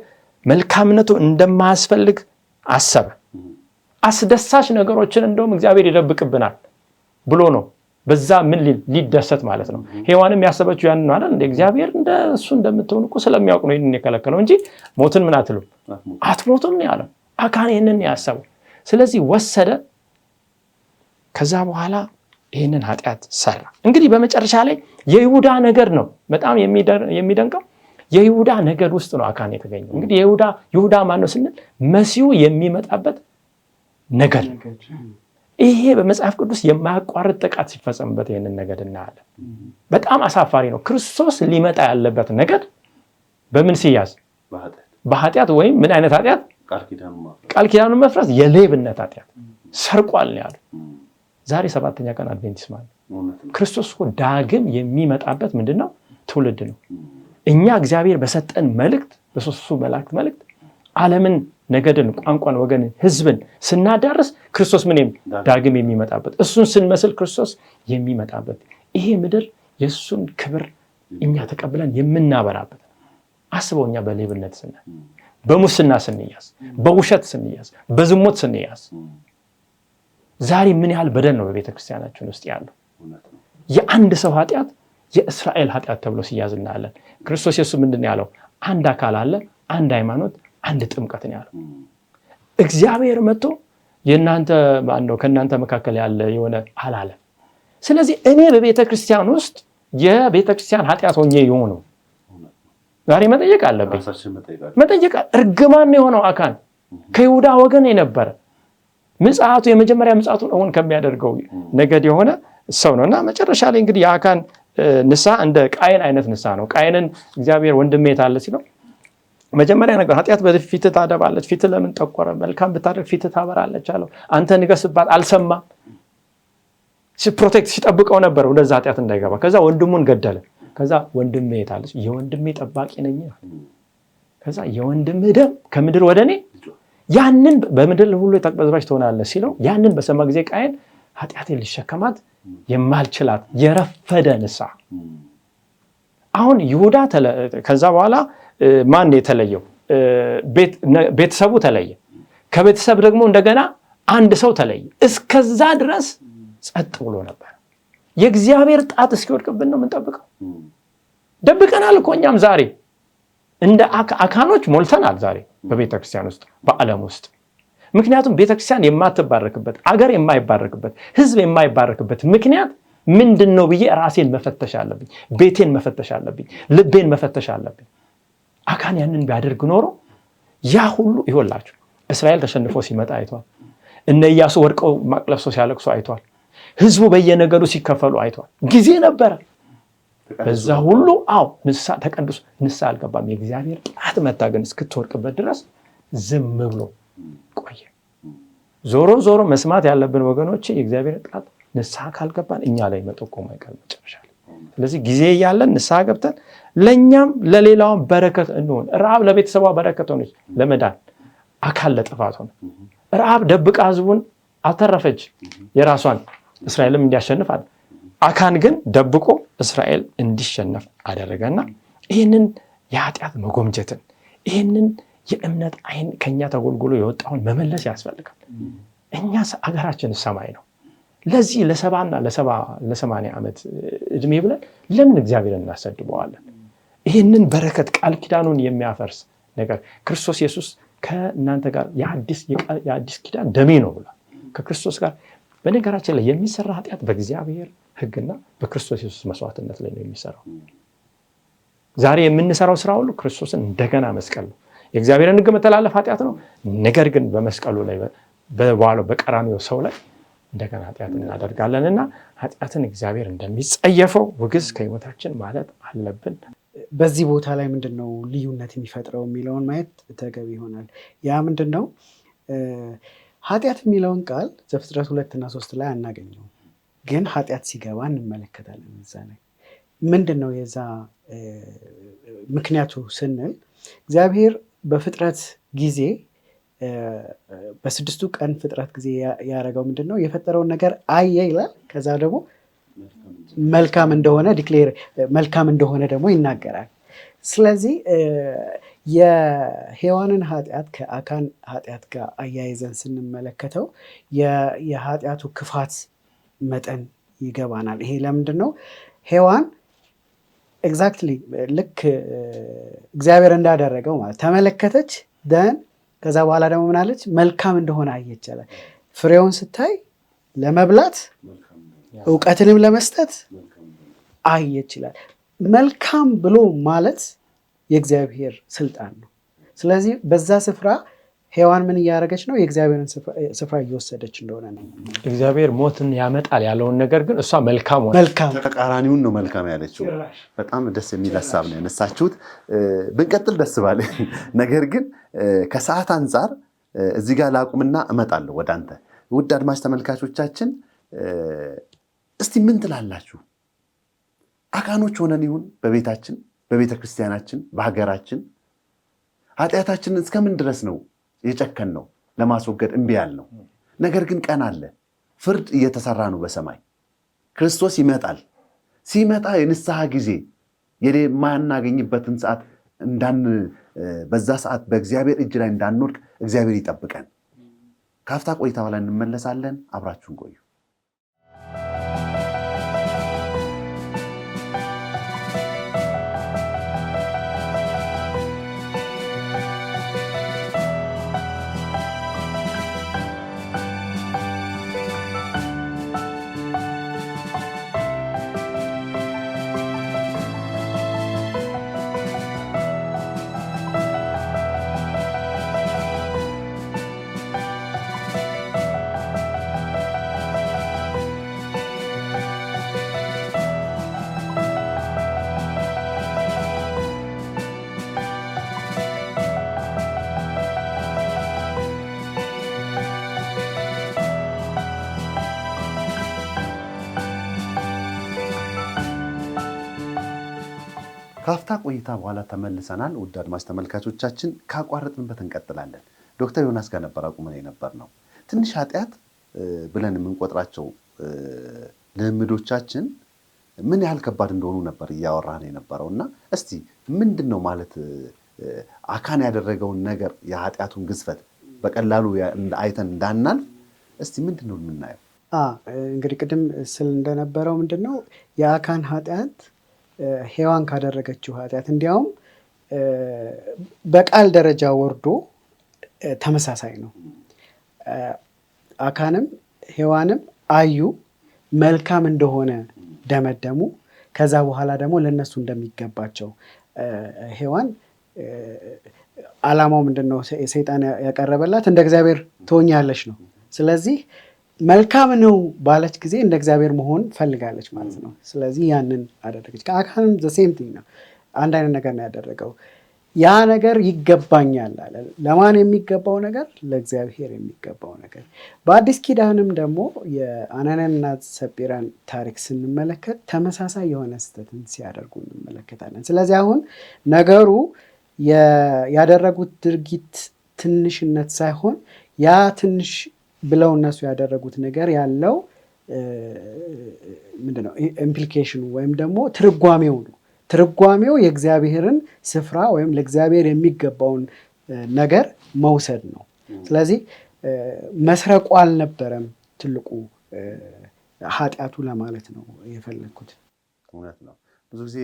መልካምነቱ እንደማያስፈልግ አሰበ። አስደሳች ነገሮችን እንደውም እግዚአብሔር ይደብቅብናል ብሎ ነው በዛ ምን ሊደሰት ማለት ነው። ሔዋንም ያሰበችው ያንን ነው አይደል? እንደ እግዚአብሔር እንደሱ እንደምትሆን እኮ ስለሚያውቅ ነው ይሄንን የከለከለው እንጂ ሞትን ምን አትሉም አትሞቱም ነው ያለው። አካን ይሄንን ያሰበው። ስለዚህ ወሰደ። ከዛ በኋላ ይሄንን ኃጢአት ሰራ። እንግዲህ በመጨረሻ ላይ የይሁዳ ነገድ ነው በጣም የሚደንቀው። የይሁዳ ነገድ ውስጥ ነው አካን የተገኘው። እንግዲህ ይሁዳ ማን ነው ስንል መሲሁ የሚመጣበት ነገድ። ይሄ በመጽሐፍ ቅዱስ የማያቋርጥ ጥቃት ሲፈጸምበት ይሄንን ነገድ እናያለን። በጣም አሳፋሪ ነው። ክርስቶስ ሊመጣ ያለበት ነገድ በምን ሲያዝ? በኃጢአት ወይም ምን አይነት ኃጢአት? ቃል ኪዳኑን መፍረስ፣ የሌብነት ኃጢአት ሰርቋል ነው ያለው። ዛሬ 7ኛ ቀን አድቬንቲስት ማለት ክርስቶስ እኮ ዳግም የሚመጣበት ምንድነው? ትውልድ ነው። እኛ እግዚአብሔር በሰጠን መልእክት፣ በሶስቱ መላእክት መልእክት ዓለምን፣ ነገድን፣ ቋንቋን፣ ወገንን፣ ህዝብን ስናዳርስ ክርስቶስ ምንም ዳግም የሚመጣበት እሱን ስንመስል ክርስቶስ የሚመጣበት ይሄ ምድር የእሱን ክብር እኛ ተቀብለን የምናበራበት። አስበው እኛ በሌብነት ስናይ፣ በሙስና ስንያዝ፣ በውሸት ስንያዝ፣ በዝሙት ስንያዝ ዛሬ ምን ያህል በደል ነው በቤተክርስቲያናችን ውስጥ ያለው። የአንድ ሰው ኃጢአት የእስራኤል ኃጢአት ተብሎ ሲያዝ እናያለን። ክርስቶስ ኢየሱስ ምንድነው ያለው? አንድ አካል አለ፣ አንድ ሃይማኖት፣ አንድ ጥምቀት ነው ያለው። እግዚአብሔር መጥቶ የእናንተ ማነው ከእናንተ መካከል ያለ የሆነ አላለ። ስለዚህ እኔ በቤተክርስቲያን ውስጥ የቤተክርስቲያን ኃጢአት ሆኜ የሆነው ዛሬ መጠየቅ አለብኝ። መጠየቅ እርግማን የሆነው አካን ከይሁዳ ወገን የነበረ ምጽአቱ የመጀመሪያ ምጽአቱን እውን ከሚያደርገው ነገድ የሆነ ሰው ነውና መጨረሻ ላይ እንግዲህ የአካን ንሳ እንደ ቃየን አይነት ንሳ ነው። ቃየንን እግዚአብሔር ወንድሜ ታለ ሲለው መጀመሪያ ነገር ኃጢአት በፊት ታደባለች፣ ፊት ለምን ጠቆረ? መልካም ብታደርግ ፊት ታበራለች አለው። አንተ ንገስባት አልሰማም። ሲፕሮቴክት ሲጠብቀው ነበር ወደዛ ኃጢአት እንዳይገባ። ከዛ ወንድሙን ገደለ። ከዛ ወንድሜ ታለች፣ የወንድሜ ጠባቂ ነኝ። ከዛ የወንድሜ ደም ከምድር ወደኔ ያንን በምድር ሁሉ የተቅበዝባዥ ትሆናለህ ሲለው ያንን በሰማ ጊዜ ቃየን ኃጢአቴን ሊሸከማት የማልችላት የረፈደ ንሳ። አሁን ይሁዳ ከዛ በኋላ ማን የተለየው? ቤተሰቡ ተለየ። ከቤተሰብ ደግሞ እንደገና አንድ ሰው ተለየ። እስከዛ ድረስ ጸጥ ብሎ ነበር። የእግዚአብሔር ጣት እስኪወድቅብን ነው የምንጠብቀው። ደብቀናል እኮ እኛም ዛሬ እንደ አካኖች ሞልተናል ዛሬ በቤተክርስቲያን ውስጥ በዓለም ውስጥ። ምክንያቱም ቤተክርስቲያን የማትባረክበት፣ አገር የማይባረክበት፣ ህዝብ የማይባረክበት ምክንያት ምንድነው ብዬ ራሴን መፈተሽ አለብኝ። ቤቴን መፈተሽ አለብኝ። ልቤን መፈተሽ አለብኝ። አካን ያንን ቢያደርግ ኖሮ ያ ሁሉ ይሆላችሁ እስራኤል ተሸንፎ ሲመጣ አይቷል። እነ ኢያሱ ወድቀው ማቅለብሶ ሲያለቅሱ አይቷል። ህዝቡ በየነገዱ ሲከፈሉ አይቷል። ጊዜ ነበረ። በዛ ሁሉ ንሳ ተቀድሶ ንሳ አልገባም። የእግዚአብሔር ጣት መታ ግን እስክትወርቅበት ድረስ ዝም ብሎ ቆየ። ዞሮ መስማት ያለብን ወገኖች የእግዚአብሔር ጣት ንሳ ካልገባን እኛ ላይ መጠቆም አይቀርም መጨረሻ ላይ። ስለዚህ ጊዜ እያለን ንሳ ገብተን ለኛም ለሌላውም በረከት እንሆን። ረዓብ ለቤተሰቧ በረከት ሆነች ለመዳን፣ አካን ለጥፋት ሆነ። ረዓብ ደብቃ ህዝቡን አተረፈች የራሷን፣ እስራኤልም እንዲያሸንፍ አለ። አካን ግን ደብቆ እስራኤል እንዲሸነፍ አደረገና ይህንን የኃጢአት መጎምጀትን ይህንን የእምነት አይን ከኛ ተጎልጎሎ የወጣውን መመለስ ያስፈልጋል። እኛ አገራችን ሰማይ ነው። ለዚህ ለ70 እና ለ80 ዓመት እድሜ ብለን ለምን እግዚአብሔርን እናሰድበዋለን? ይህንን በረከት ቃል ኪዳኑን የሚያፈርስ ነገር ክርስቶስ ኢየሱስ ከእናንተ ጋር የአዲስ ኪዳን ደሜ ነው ብሏል። ከክርስቶስ ጋር በነገራችን ላይ የሚሰራ ኃጢአት በእግዚአብሔር ሕግና በክርስቶስ ኢየሱስ መስዋዕትነት ላይ ነው የሚሰራው። ዛሬ የምንሰራው ስራ ሁሉ ክርስቶስን እንደገና መስቀል ነው። የእግዚአብሔርን ሕግ መተላለፍ ኃጢአት ነው። ነገር ግን በመስቀሉ ላይ በዋለው በቀራንዮ ሰው ላይ እንደገና ኃጢአት እናደርጋለንና ኃጢአትን እግዚአብሔር እንደሚጸየፈው ውግዝ ከህይወታችን ማለት አለብን። በዚህ ቦታ ላይ ምንድነው ልዩነት የሚፈጥረው የሚለውን ማየት ተገቢ ይሆናል። ያ ምንድነው? ኃጢአት የሚለውን ቃል ዘፍጥረት 2 እና 3 ላይ አናገኘውም፣ ግን ኃጢአት ሲገባ እንመለከታለን። እዛ ላይ ምንድን ነው የዛ ምክንያቱ ስንል እግዚአብሔር በፍጥረት ጊዜ በ6ቱ ቀን ፍጥረት ጊዜ ያደረገው ምንድን ነው? የፈጠረውን ነገር አየ ይላል። ከዛ ደግሞ መልካም እንደሆነ ዲክሌር መልካም እንደሆነ ደግሞ ይናገራል። ስለዚህ የሔዋንን ኃጢአት ከአካን ኃጢአት ጋር አያይዘን ስንመለከተው የኃጢአቱ ክፋት መጠን ይገባናል። ይሄ ለምንድን ነው? ሔዋን ኤግዛክትሊ ልክ እግዚአብሔር እንዳደረገው ማለት ተመለከተች። ደን ከዛ በኋላ ደግሞ ምናለች? መልካም እንደሆነ አየች። ፍሬውን ስታይ ለመብላት እውቀትንም ለመስጠት አየች ይላል። መልካም ብሎ ማለት የእግዚአብሔር ስልጣን ነው። ስለዚህ በዛ ስፍራ ሔዋን ምን እያደረገች ነው? የእግዚአብሔርን ስፍራ እየወሰደች እንደሆነ ነው። እግዚአብሔር ሞትን ያመጣል ያለውን ነገር ግን እሷ መልካም ተቃራኒውን ነው መልካም ያለችው። በጣም ደስ የሚል ሀሳብ ነው ያነሳችሁት። ብንቀጥል ደስ ባለ፣ ነገር ግን ከሰዓት አንጻር እዚህ ጋር ላቁምና እመጣለሁ ወደ አንተ። ውድ አድማጭ ተመልካቾቻችን እስቲ ምን ትላላችሁ? አካኖች ሆነን ይሁን በቤታችን፣ በቤተ ክርስቲያናችን፣ በሀገራችን ኃጢአታችንን እስከምን ድረስ ነው የጨከን ነው ለማስወገድ እምቢ ያልነው? ነገር ግን ቀን አለ፣ ፍርድ እየተሰራ ነው በሰማይ። ክርስቶስ ይመጣል። ሲመጣ የንስሐ ጊዜ የማናገኝበትን ሰዓት በዛ ሰዓት በእግዚአብሔር እጅ ላይ እንዳንወድቅ እግዚአብሔር ይጠብቀን። ካፍታ ቆይታ በኋላ እንመለሳለን። አብራችሁን ቆዩ። ካፍታ ቆይታ በኋላ ተመልሰናል። ውድ አድማጭ ተመልካቾቻችን ካቋረጥንበት እንቀጥላለን። ዶክተር ዮናስ ጋር ነበር አቁመን የነበር ነው። ትንሽ ኃጢአት ብለን የምንቆጥራቸው ልምዶቻችን ምን ያህል ከባድ እንደሆኑ ነበር እያወራን የነበረው እና እስቲ ምንድን ነው ማለት አካን ያደረገውን ነገር የኃጢአቱን ግዝፈት በቀላሉ አይተን እንዳናልፍ እስቲ ምንድን ነው የምናየው? እንግዲህ ቅድም ስል እንደነበረው ምንድን ነው የአካን ኃጢአት ሔዋን ካደረገችው ኃጢአት እንዲያውም በቃል ደረጃ ወርዶ ተመሳሳይ ነው። አካንም ሔዋንም አዩ፣ መልካም እንደሆነ ደመደሙ። ከዛ በኋላ ደግሞ ለነሱ እንደሚገባቸው ሔዋን ዓላማው ምንድነው? ሰይጣን ያቀረበላት እንደ እግዚአብሔር ትሆኛለሽ ነው። ስለዚህ መልካም ነው ባለች ጊዜ እንደ እግዚአብሔር መሆን ፈልጋለች ማለት ነው። ስለዚህ ያንን አደረገች። ከአካንም ዘሴም ቲንግ ነው፣ አንድ አይነት ነገር ነው ያደረገው። ያ ነገር ይገባኛል አለ። ለማን የሚገባው ነገር? ለእግዚአብሔር የሚገባው ነገር። በአዲስ ኪዳንም ደግሞ የአናንያና ሰጲራን ታሪክ ስንመለከት ተመሳሳይ የሆነ ስህተትን ሲያደርጉ እንመለከታለን። ስለዚህ አሁን ነገሩ ያደረጉት ድርጊት ትንሽነት ሳይሆን ያ ትንሽ ብለው እነሱ ያደረጉት ነገር ያለው ምንድነው ኢምፕሊኬሽኑ ወይም ደግሞ ትርጓሜው ነው። ትርጓሜው የእግዚአብሔርን ስፍራ ወይም ለእግዚአብሔር የሚገባውን ነገር መውሰድ ነው። ስለዚህ መስረቁ አልነበረም ትልቁ ኃጢአቱ ለማለት ነው የፈለግኩት። እውነት ነው። ብዙ ጊዜ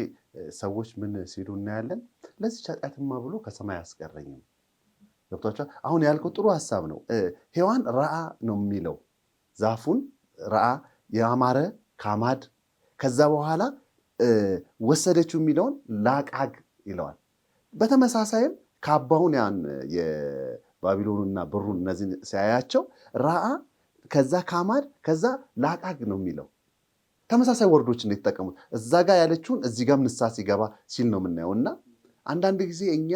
ሰዎች ምን ሲሉ እናያለን፣ ለዚህ ኃጢአትማ ብሎ ከሰማይ አያስቀረኝም። ገብቷቸዋል። አሁን ያልከው ጥሩ ሀሳብ ነው። ሔዋን ረአ ነው የሚለው ዛፉን ረአ ያማረ ካማድ ከዛ በኋላ ወሰደችው የሚለውን ላቃግ ይለዋል። በተመሳሳይም ካባውን ያን የባቢሎንና ብሩን እነዚህን ሲያያቸው ረአ ከዛ ካማድ ከዛ ላቃግ ነው የሚለው። ተመሳሳይ ወርዶች እንደተጠቀሙት እዛ ጋር ያለችውን እዚህ ጋር ንስሐ ሲገባ ሲል ነው የምናየው። እና አንዳንድ ጊዜ እኛ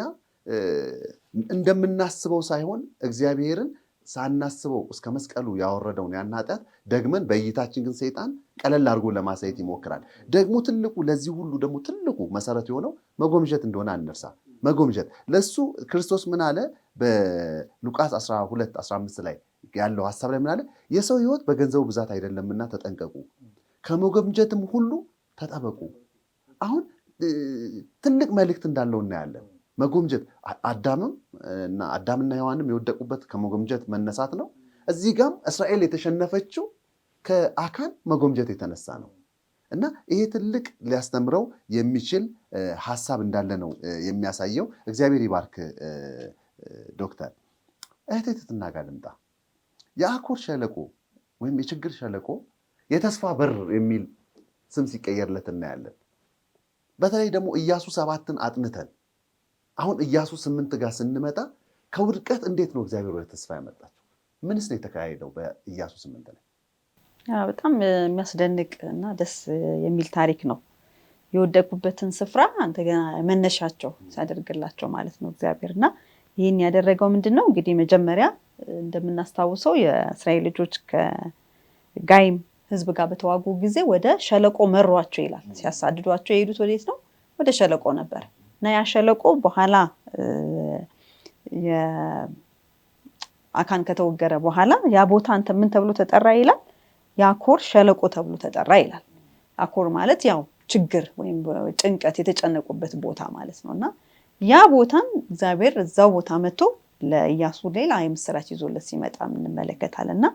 እንደምናስበው ሳይሆን እግዚአብሔርን ሳናስበው እስከ መስቀሉ ያወረደውን ያን ኃጢአት ደግመን በእይታችን ግን ሰይጣን ቀለል አድርጎ ለማሳየት ይሞክራል። ደግሞ ትልቁ ለዚህ ሁሉ ደግሞ ትልቁ መሰረት የሆነው መጎምጀት እንደሆነ አንርሳ። መጎምጀት ለሱ ክርስቶስ ምን አለ? በሉቃስ 12:15 ላይ ያለው ሐሳብ ላይ ምን አለ? የሰው ሕይወት በገንዘቡ ብዛት አይደለምና ተጠንቀቁ፣ ከመጎምጀትም ሁሉ ተጠበቁ። አሁን ትልቅ መልእክት እንዳለው እናያለን። መጎምጀት አዳምና ሔዋንም የወደቁበት ከመጎምጀት መነሳት ነው። እዚህ ጋም እስራኤል የተሸነፈችው ከአካን መጎምጀት የተነሳ ነው እና ይሄ ትልቅ ሊያስተምረው የሚችል ሐሳብ እንዳለ ነው የሚያሳየው። እግዚአብሔር ይባርክ ዶክተር። እህቴ ትትና ጋር ልምጣ። የአኮር ሸለቆ ወይም የችግር ሸለቆ የተስፋ በር የሚል ስም ሲቀየርለት እናያለን። በተለይ ደግሞ ኢያሱ 7ን አጥንተን አሁን ኢያሱ 8 ጋር ስንመጣ ከውድቀት እንዴት ነው እግዚአብሔር ወደ ተስፋ ያመጣቸው? ምንስ ነው የተካሄደው በኢያሱ 8 ላይ? በጣም የሚያስደንቅ እና ደስ የሚል ታሪክ ነው። የወደቁበትን ስፍራ እንደገና መነሻቸው ሲያደርግላቸው ማለት ነው እግዚአብሔር። እና ይህን ያደረገው ምንድን ነው? እንግዲህ መጀመሪያ እንደምናስታውሰው የእስራኤል ልጆች ከጋይም ሕዝብ ጋር በተዋጉ ጊዜ ወደ ሸለቆ መሯቸው ይላል። ሲያሳድዷቸው የሄዱት ወዴት ነው? ወደ ሸለቆ ነበር። እና ያ ሸለቆ በኋላ አካን ከተወገረ በኋላ ያ ቦታ አንተ ምን ተብሎ ተጠራ ይላል? የአኮር ሸለቆ ተብሎ ተጠራ ይላል። አኮር ማለት ያው ችግር ወይም ጭንቀት የተጨነቁበት ቦታ ማለት ነው። እና ያ ቦታን እግዚአብሔር እዛው ቦታ መጥቶ ለኢያሱ ሌላ የምስራች ይዞለት ሲመጣ እንመለከታለን። እና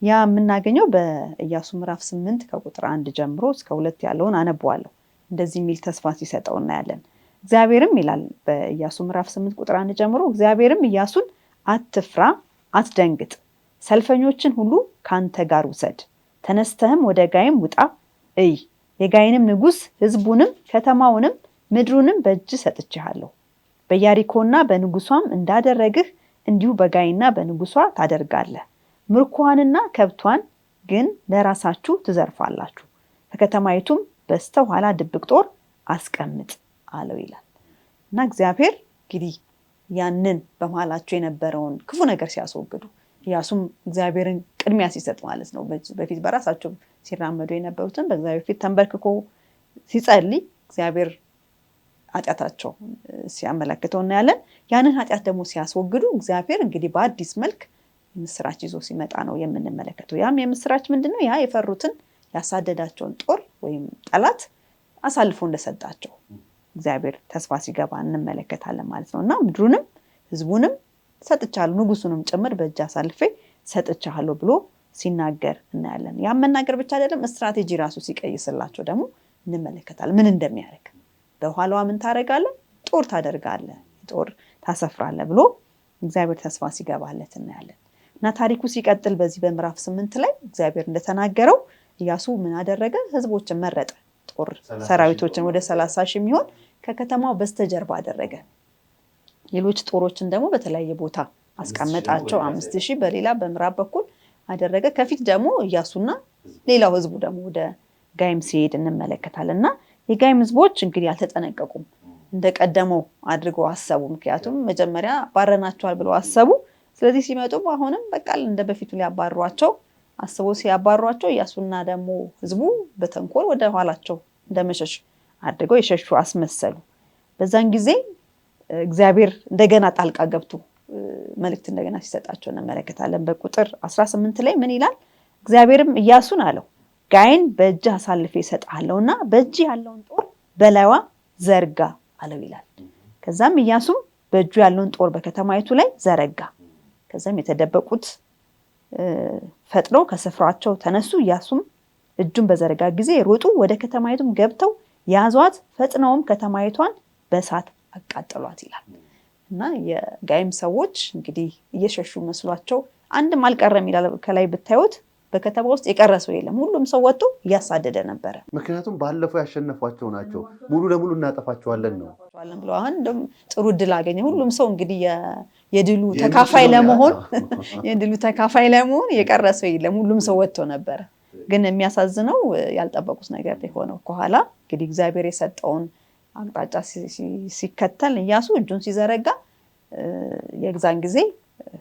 ያ የምናገኘው በኢያሱ ምዕራፍ 8 ከቁጥር 1 ጀምሮ እስከ 2 ያለውን አነበዋለሁ። እንደዚህ የሚል ተስፋ ሲሰጠው እናያለን። እግዚአብሔርም ይላል በኢያሱ ምዕራፍ 8 ቁጥር 1 ጀምሮ እግዚአብሔርም ኢያሱን አትፍራ፣ አትደንግጥ፣ ሰልፈኞችን ሁሉ ካንተ ጋር ውሰድ፣ ተነስተህም ወደ ጋይም ውጣ፣ እይ፣ የጋይንም ንጉሥ ሕዝቡንም ከተማውንም ምድሩንም በእጅ ሰጥቼሃለሁ። በያሪኮና በንጉሷም እንዳደረግህ እንዲሁ በጋይና በንጉሷ ታደርጋለህ። ምርኳንና ከብቷን ግን ለራሳችሁ ትዘርፋላችሁ፣ ከከተማይቱም በስተኋላ ድብቅ ጦር አስቀምጥ አለው ይላል። እና እግዚአብሔር እንግዲህ ያንን በመሃላቸው የነበረውን ክፉ ነገር ሲያስወግዱ ኢያሱም እግዚአብሔርን ቅድሚያ ሲሰጥ ማለት ነው። በፊት በራሳቸው ሲራመዱ የነበሩትን በእግዚአብሔር ፊት ተንበርክኮ ሲጸልይ እግዚአብሔር ኃጢአታቸው ሲያመለክተው እናያለን። ያንን ኃጢአት ደግሞ ሲያስወግዱ እግዚአብሔር እንግዲህ በአዲስ መልክ የምስራች ይዞ ሲመጣ ነው የምንመለከተው። ያም የምስራች ምንድነው? ያ የፈሩትን ያሳደዳቸውን ጦር ወይም ጠላት አሳልፎ እንደሰጣቸው እግዚአብሔር ተስፋ ሲገባ እንመለከታለን ማለት ነው። እና ምድሩንም ሕዝቡንም ሰጥቻለሁ፣ ንጉሱንም ጭምር በእጅ አሳልፌ ሰጥቻለሁ ብሎ ሲናገር እናያለን። ያም መናገር ብቻ አይደለም፣ ስትራቴጂ ራሱ ሲቀይስላቸው ደግሞ እንመለከታለን። ምን እንደሚያደርግ በኋላዋ ምን ታደርጋለህ? ጦር ታደርጋለህ፣ ጦር ታሰፍራለህ ብሎ እግዚአብሔር ተስፋ ሲገባለት እናያለን። እና ታሪኩ ሲቀጥል በዚህ በምዕራፍ 8 ላይ እግዚአብሔር እንደተናገረው ኢያሱ ምን አደረገ? ሕዝቦችን መረጠ። ጦር ሰራዊቶችን ወደ 30 ሺህ የሚሆን ከከተማው በስተጀርባ አደረገ። ሌሎች ጦሮችን ደግሞ በተለያየ ቦታ አስቀመጣቸው። 5000 በሌላ በምዕራብ በኩል አደረገ። ከፊት ደግሞ ኢያሱና ሌላው ሕዝቡ ደግሞ ወደ ጋይም ሲሄድ እንመለከታለን። እና የጋይም ሕዝቦች እንግዲህ አልተጠነቀቁም፣ እንደቀደመው አድርገው አሰቡ። ምክንያቱም መጀመሪያ ባረናቸዋል ብለው አሰቡ። ስለዚህ ሲመጡ አሁንም በቃል እንደ በፊቱ ሊያባሯቸው አስቦ ሲያባሯቸው ኢያሱና ደግሞ ሕዝቡ በተንኮል ወደ ኋላቸው እንደመሸሽ አድርገው የሸሹ አስመሰሉ። በዛን ጊዜ እግዚአብሔር እንደገና ጣልቃ ገብቶ መልእክት እንደገና ሲሰጣቸው እንመለከታለን። በቁጥር 18 ላይ ምን ይላል? እግዚአብሔርም ኢያሱን አለው ጋይን በእጅ አሳልፌ እሰጥሃለሁና በእጅ ያለውን ጦር በላይዋ ዘርጋ አለው ይላል። ከዛም ኢያሱም በእጁ ያለውን ጦር በከተማይቱ ላይ ዘረጋ። ከዛም የተደበቁት ፈጥነው ከስፍራቸው ተነሱ። ኢያሱም እጁን በዘረጋ ጊዜ ሮጡ፣ ወደ ከተማይቱም ገብተው ያዟት፣ ፈጥነውም ከተማይቷን በእሳት አቃጠሏት ይላል። እና የጋይም ሰዎች እንግዲህ እየሸሹ መስሏቸው አንድም አልቀረም ይላል። ከላይ ብታዩት በከተማ ውስጥ የቀረ ሰው የለም። ሁሉም ሰው ወጥቶ እያሳደደ ነበረ። ምክንያቱም ባለፈው ያሸነፏቸው ናቸው፣ ሙሉ ለሙሉ እናጠፋቸዋለን ነው ብሎ አሁን እንደውም ጥሩ እድል አገኘ። ሁሉም ሰው እንግዲህ የድሉ ተካፋይ ለመሆን የቀረ ሰው የለም። ሁሉም ሰው ወጥቶ ነበረ። ግን የሚያሳዝነው ያልጠበቁት ነገር የሆነው ከኋላ እንግዲህ እግዚአብሔር የሰጠውን አቅጣጫ ሲከተል ኢያሱ እጁን ሲዘረጋ የዛን ጊዜ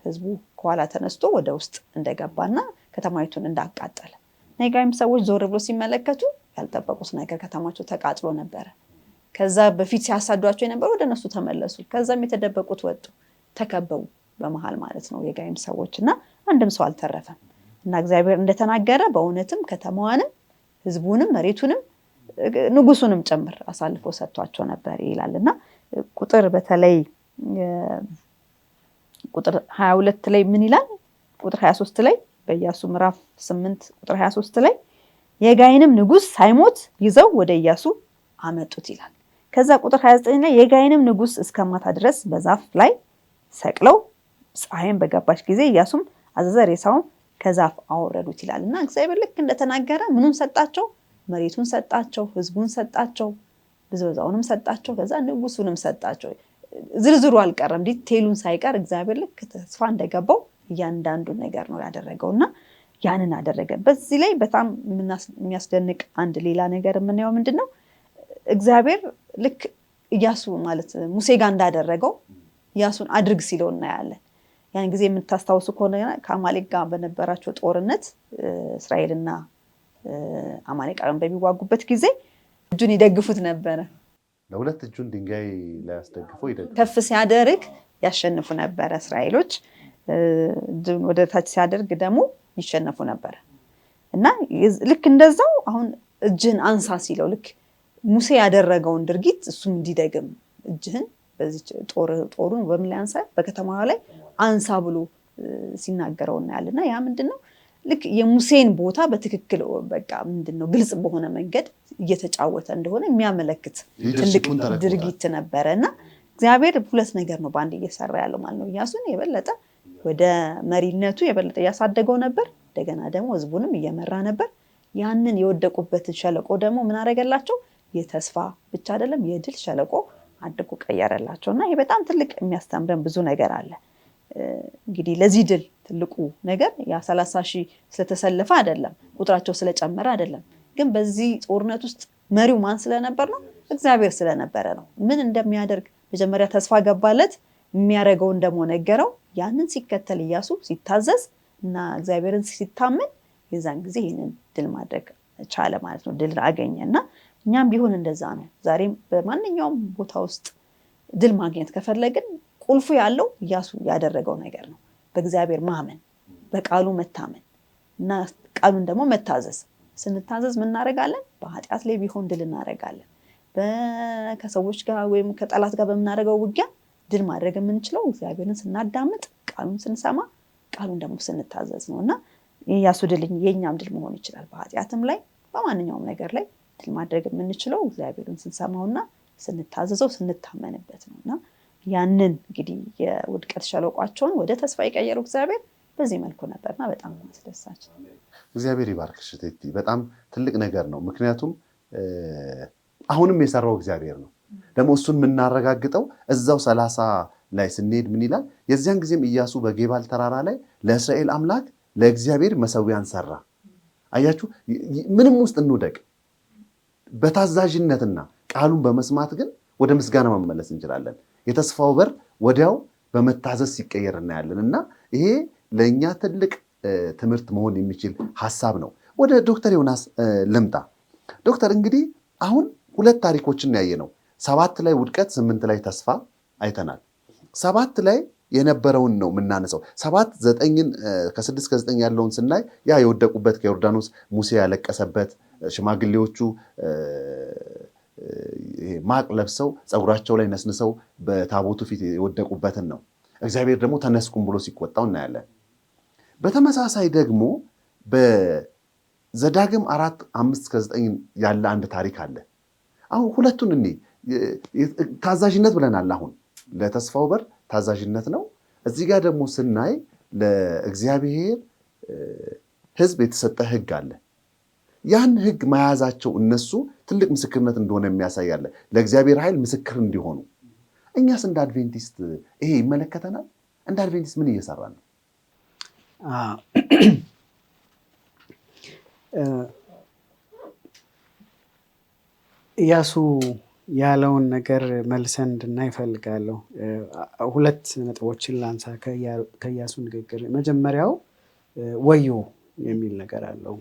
ህዝቡ ከኋላ ተነስቶ ወደ ውስጥ እንደገባና ከተማይቱን እንዳቃጠለ የጋይም ሰዎች ዞር ብሎ ሲመለከቱ ያልጠበቁት ነገር ከተማቸው ተቃጥሎ ነበረ። ከዛ በፊት ሲያሳዷቸው የነበሩ ወደ እነሱ ተመለሱ። ከዛም የተደበቁት ወጡ፣ ተከበቡ በመሃል ማለት ነው የጋይም ሰዎች እና አንድም ሰው አልተረፈም። እና እግዚአብሔር እንደተናገረ በእውነትም ከተማዋንም ህዝቡንም መሬቱንም ንጉሱንም ጭምር አሳልፎ ሰጥቷቸው ነበር ይላልና ቁጥር በተለይ ቁጥር 22 ላይ ምን ይላል? ቁጥር 23 ላይ በኢያሱ ምዕራፍ 8 ቁጥር 23 ላይ የጋይንም ንጉስ ሳይሞት ይዘው ወደ ኢያሱ አመጡት ይላል። ከዛ ቁጥር 29 ላይ የጋይንም ንጉስ እስከማታ ድረስ በዛፍ ላይ ሰቅለው ፀሐይን በገባች ጊዜ ኢያሱም አዘዘ፣ ሬሳውን ከዛፍ አወረዱት ይላልና እግዚአብሔር ልክ እንደተናገረ ምኑን ሰጣቸው? መሬቱን ሰጣቸው፣ ህዝቡን ሰጣቸው፣ ብዝበዛውንም ሰጣቸው፣ ከዛ ንጉሱንም ሰጣቸው። ዝርዝሩ አልቀረም፣ ዲቴይሉን ሳይቀር እግዚአብሔር ልክ ተስፋ እንደገባው እያንዳንዱን ነገር ነው ያደረገውና ያንን አደረገ። በዚህ ላይ በጣም የሚያስደንቅ አንድ ሌላ ነገር የምናየው ምንድነው? እግዚአብሔር ልክ ኢያሱ ማለት ሙሴ ጋር እንዳደረገው ኢያሱን አድርግ ሲለው እናያለን። ያን ጊዜ የምታስታውሱ ከሆነ ከአማሌቅ ጋር በነበራቸው ጦርነት እስራኤልና አማሌቃውያን በሚዋጉበት ጊዜ እጁን ይደግፉት ነበረ። ለሁለት እጁን ድንጋይ ላይ አስደግፈው ይደግፉ ከፍ ሲያደርግ ያሸንፉ ነበረ እስራኤሎች፣ እጁን ወደ ታች ሲያደርግ ደግሞ ይሸነፉ ነበረ። እና ልክ እንደዛው አሁን እጅህን አንሳ ሲለው ልክ ሙሴ ያደረገውን ድርጊት እሱም እንዲደግም እጅህን በዚህ ጦሩን በምን ላይ አንሳ፣ በከተማዋ ላይ አንሳ ብሎ ሲናገረው እናያለና ያ ምንድነው ልክ የሙሴን ቦታ በትክክል በቃ ምንድነው ግልጽ በሆነ መንገድ እየተጫወተ እንደሆነ የሚያመለክት ትልቅ ድርጊት ነበረና እግዚአብሔር ሁለት ነገር ነው በአንድ እየሰራ ያለው ማለት ነው። ኢያሱን የበለጠ ወደ መሪነቱ የበለጠ ያሳደገው ነበር፣ እንደገና ደግሞ ህዝቡንም እየመራ ነበር። ያንን የወደቁበትን ሸለቆ ደግሞ ምን አደረገላቸው? የተስፋ ብቻ አይደለም የድል ሸለቆ አድርጎ ቀየረላቸውና ይሄ በጣም ትልቅ የሚያስተምረን ብዙ ነገር አለ። እንግዲህ ለዚህ ድል ትልቁ ነገር ያ 30,000 ስለተሰለፈ አይደለም፣ ቁጥራቸው ስለጨመረ አይደለም፣ ግን በዚህ ጦርነት ውስጥ መሪው ማን ስለነበር ነው? እግዚአብሔር ስለነበረ ነው። ምን እንደሚያደርግ መጀመሪያ ተስፋ ገባለት፣ የሚያደርገው ደግሞ ነገረው። ያንን ሲከተል ኢያሱ ሲታዘዝ እና እግዚአብሔርን ሲታመን የዛን ጊዜ ይህንን ድል ማድረግ ቻለ ማለት ነው። ድል አገኘና እኛም ቢሆን እንደዛ ነው። ዛሬም በማንኛውም ቦታ ውስጥ ድል ማግኘት ከፈለግን ቁልፉ ያለው ኢያሱ ያደረገው ነገር ነው። በእግዚአብሔር ማመን፣ በቃሉ መታመን እና ቃሉን ደግሞ መታዘዝ። ስንታዘዝ ምን እናደርጋለን? በኃጢአት ላይ ቢሆን ድል እናደርጋለን። ከሰዎች ጋር ወይም ከጠላት ጋር በምናደርገው ውጊያ ድል ማድረግ የምንችለው እግዚአብሔርን ስናዳምጥ፣ ቃሉን ስንሰማ፣ ቃሉን ደግሞ ስንታዘዝ ነው እና የኢያሱ ድል የኛም ድል መሆን ይችላል። በኃጢአትም ላይ በማንኛውም ነገር ላይ ድል ማድረግ የምንችለው እግዚአብሔርን ስንሰማውና ስንታዘዘው ስንታመንበት ነውና ያንን እንግዲህ የውድቀት ሸለቋቸውን ወደ ተስፋ የቀየረው እግዚአብሔር በዚህ መልኩ ነበርና በጣም አስደሳች። እግዚአብሔር ይባርክሽ እቴቴ። በጣም ትልቅ ነገር ነው። ምክንያቱም አሁንም የሰራው እግዚአብሔር ነው። ደግሞ እሱን የምናረጋግጠው እዛው 30 ላይ ስንሄድ ምን ይላል? የዚያን ጊዜም ኢያሱ በጌባል ተራራ ላይ ለእስራኤል አምላክ ለእግዚአብሔር መሰዊያን ሰራ። አያችሁ፣ ምንም ውስጥ እንውደቅ፣ በታዛዥነትና ቃሉን በመስማት ግን ወደ ምስጋና መመለስ እንችላለን። የተስፋው በር ወዲያው በመታዘዝ ሲቀየር እናያለን እና ይሄ ለእኛ ትልቅ ትምህርት መሆን የሚችል ሀሳብ ነው። ወደ ዶክተር ዮናስ ልምጣ። ዶክተር እንግዲህ አሁን ሁለት ታሪኮችን ያየ ነው። 7 ላይ ውድቀት፣ 8 ላይ ተስፋ አይተናል። 7 ላይ የነበረውን ነው የምናነሳው። 7 9ን ከ6 እስከ 9 ያለውን ስናይ ያ የወደቁበት ከዮርዳኖስ ሙሴ ያለቀሰበት ሽማግሌዎቹ ማቅ ለብሰው ፀጉራቸው ላይ ነስንሰው በታቦቱ ፊት የወደቁበትን ነው። እግዚአብሔር ደግሞ ተነስኩም ብሎ ሲቆጣው እናያለን። በተመሳሳይ ደግሞ በዘዳግም 4:5-9 ያለ አንድ ታሪክ አለ። አሁን ሁለቱን እኔ ታዛዥነት ብለናል። አሁን ለተስፋው በር ታዛዥነት ነው። እዚህ ጋር ደግሞ ስናይ ለእግዚአብሔር ሕዝብ የተሰጠ ሕግ አለ። ያን ሕግ መያዛቸው እነሱ ትልቅ ምስክርነት እንደሆነ የሚያሳያለ ለእግዚአብሔር ኃይል ምስክር እንዲሆኑ። እኛስ እንደ አድቬንቲስት ይሄ ይመለከተናል? እንደ አድቬንቲስት ምን እየሰራ ነው? ኢያሱ ያለውን ነገር መልሰን እንድናይ እፈልጋለሁ። 2 ነጥቦችን ላንሳ ከኢያሱ ንግግር። መጀመሪያው ወዮ የሚል ነገር አለው።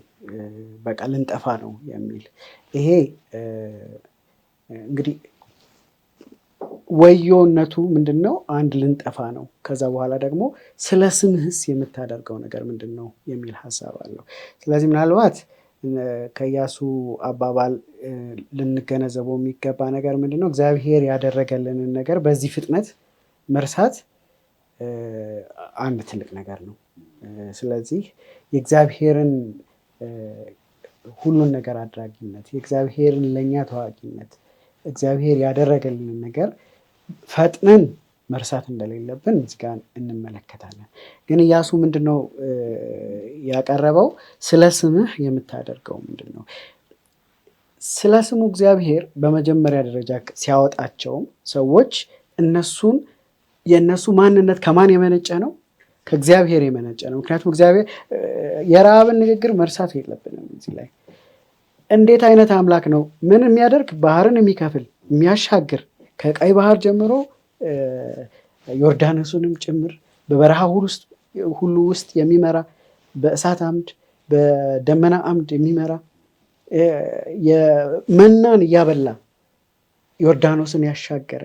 በቃ ልንጠፋ ነው የሚል። ይሄ እንግዲህ ወዮነቱ ምንድን ነው? አንድ ልንጠፋ ነው። ከዛ በኋላ ደግሞ ስለ ስምህስ የምታደርገው ነገር ምንድን ነው የሚል ሀሳብ አለው። ስለዚህ ምናልባት ከኢያሱ አባባል ልንገነዘበው የሚገባ ነገር ምንድን ነው? እግዚአብሔር ያደረገልንን ነገር በዚህ ፍጥነት መርሳት አንድ ትልቅ ነገር ነው። ስለዚህ የእግዚአብሔርን ሁሉን ነገር አድራጊነት፣ የእግዚአብሔርን ለእኛ ታዋቂነት፣ እግዚአብሔር ያደረገልንን ነገር ፈጥነን መርሳት እንደሌለብን እዚህ ጋር እንመለከታለን። ግን ኢያሱ ምንድነው ያቀረበው? ስለ ስምህ የምታደርገው ምንድን ነው? ስለ ስሙ እግዚአብሔር በመጀመሪያ ደረጃ ሲያወጣቸውም ሰዎች የእነሱ ማንነት ከማን የመነጨ ነው? ከእግዚአብሔር የመነጨ ነው። ምክንያቱም እግዚአብሔር የረዓብን ንግግር መርሳት የለብንም። እዚህ ላይ እንዴት አይነት አምላክ ነው? ምን የሚያደርግ? ባህርን የሚከፍል የሚያሻግር፣ ከቀይ ባህር ጀምሮ ዮርዳኖስንም ጭምር በበረሃ ሁሉ ውስጥ የሚመራ፣ በእሳት አምድ በደመና አምድ የሚመራ፣ የመናን እያበላ ዮርዳኖስን ያሻገረ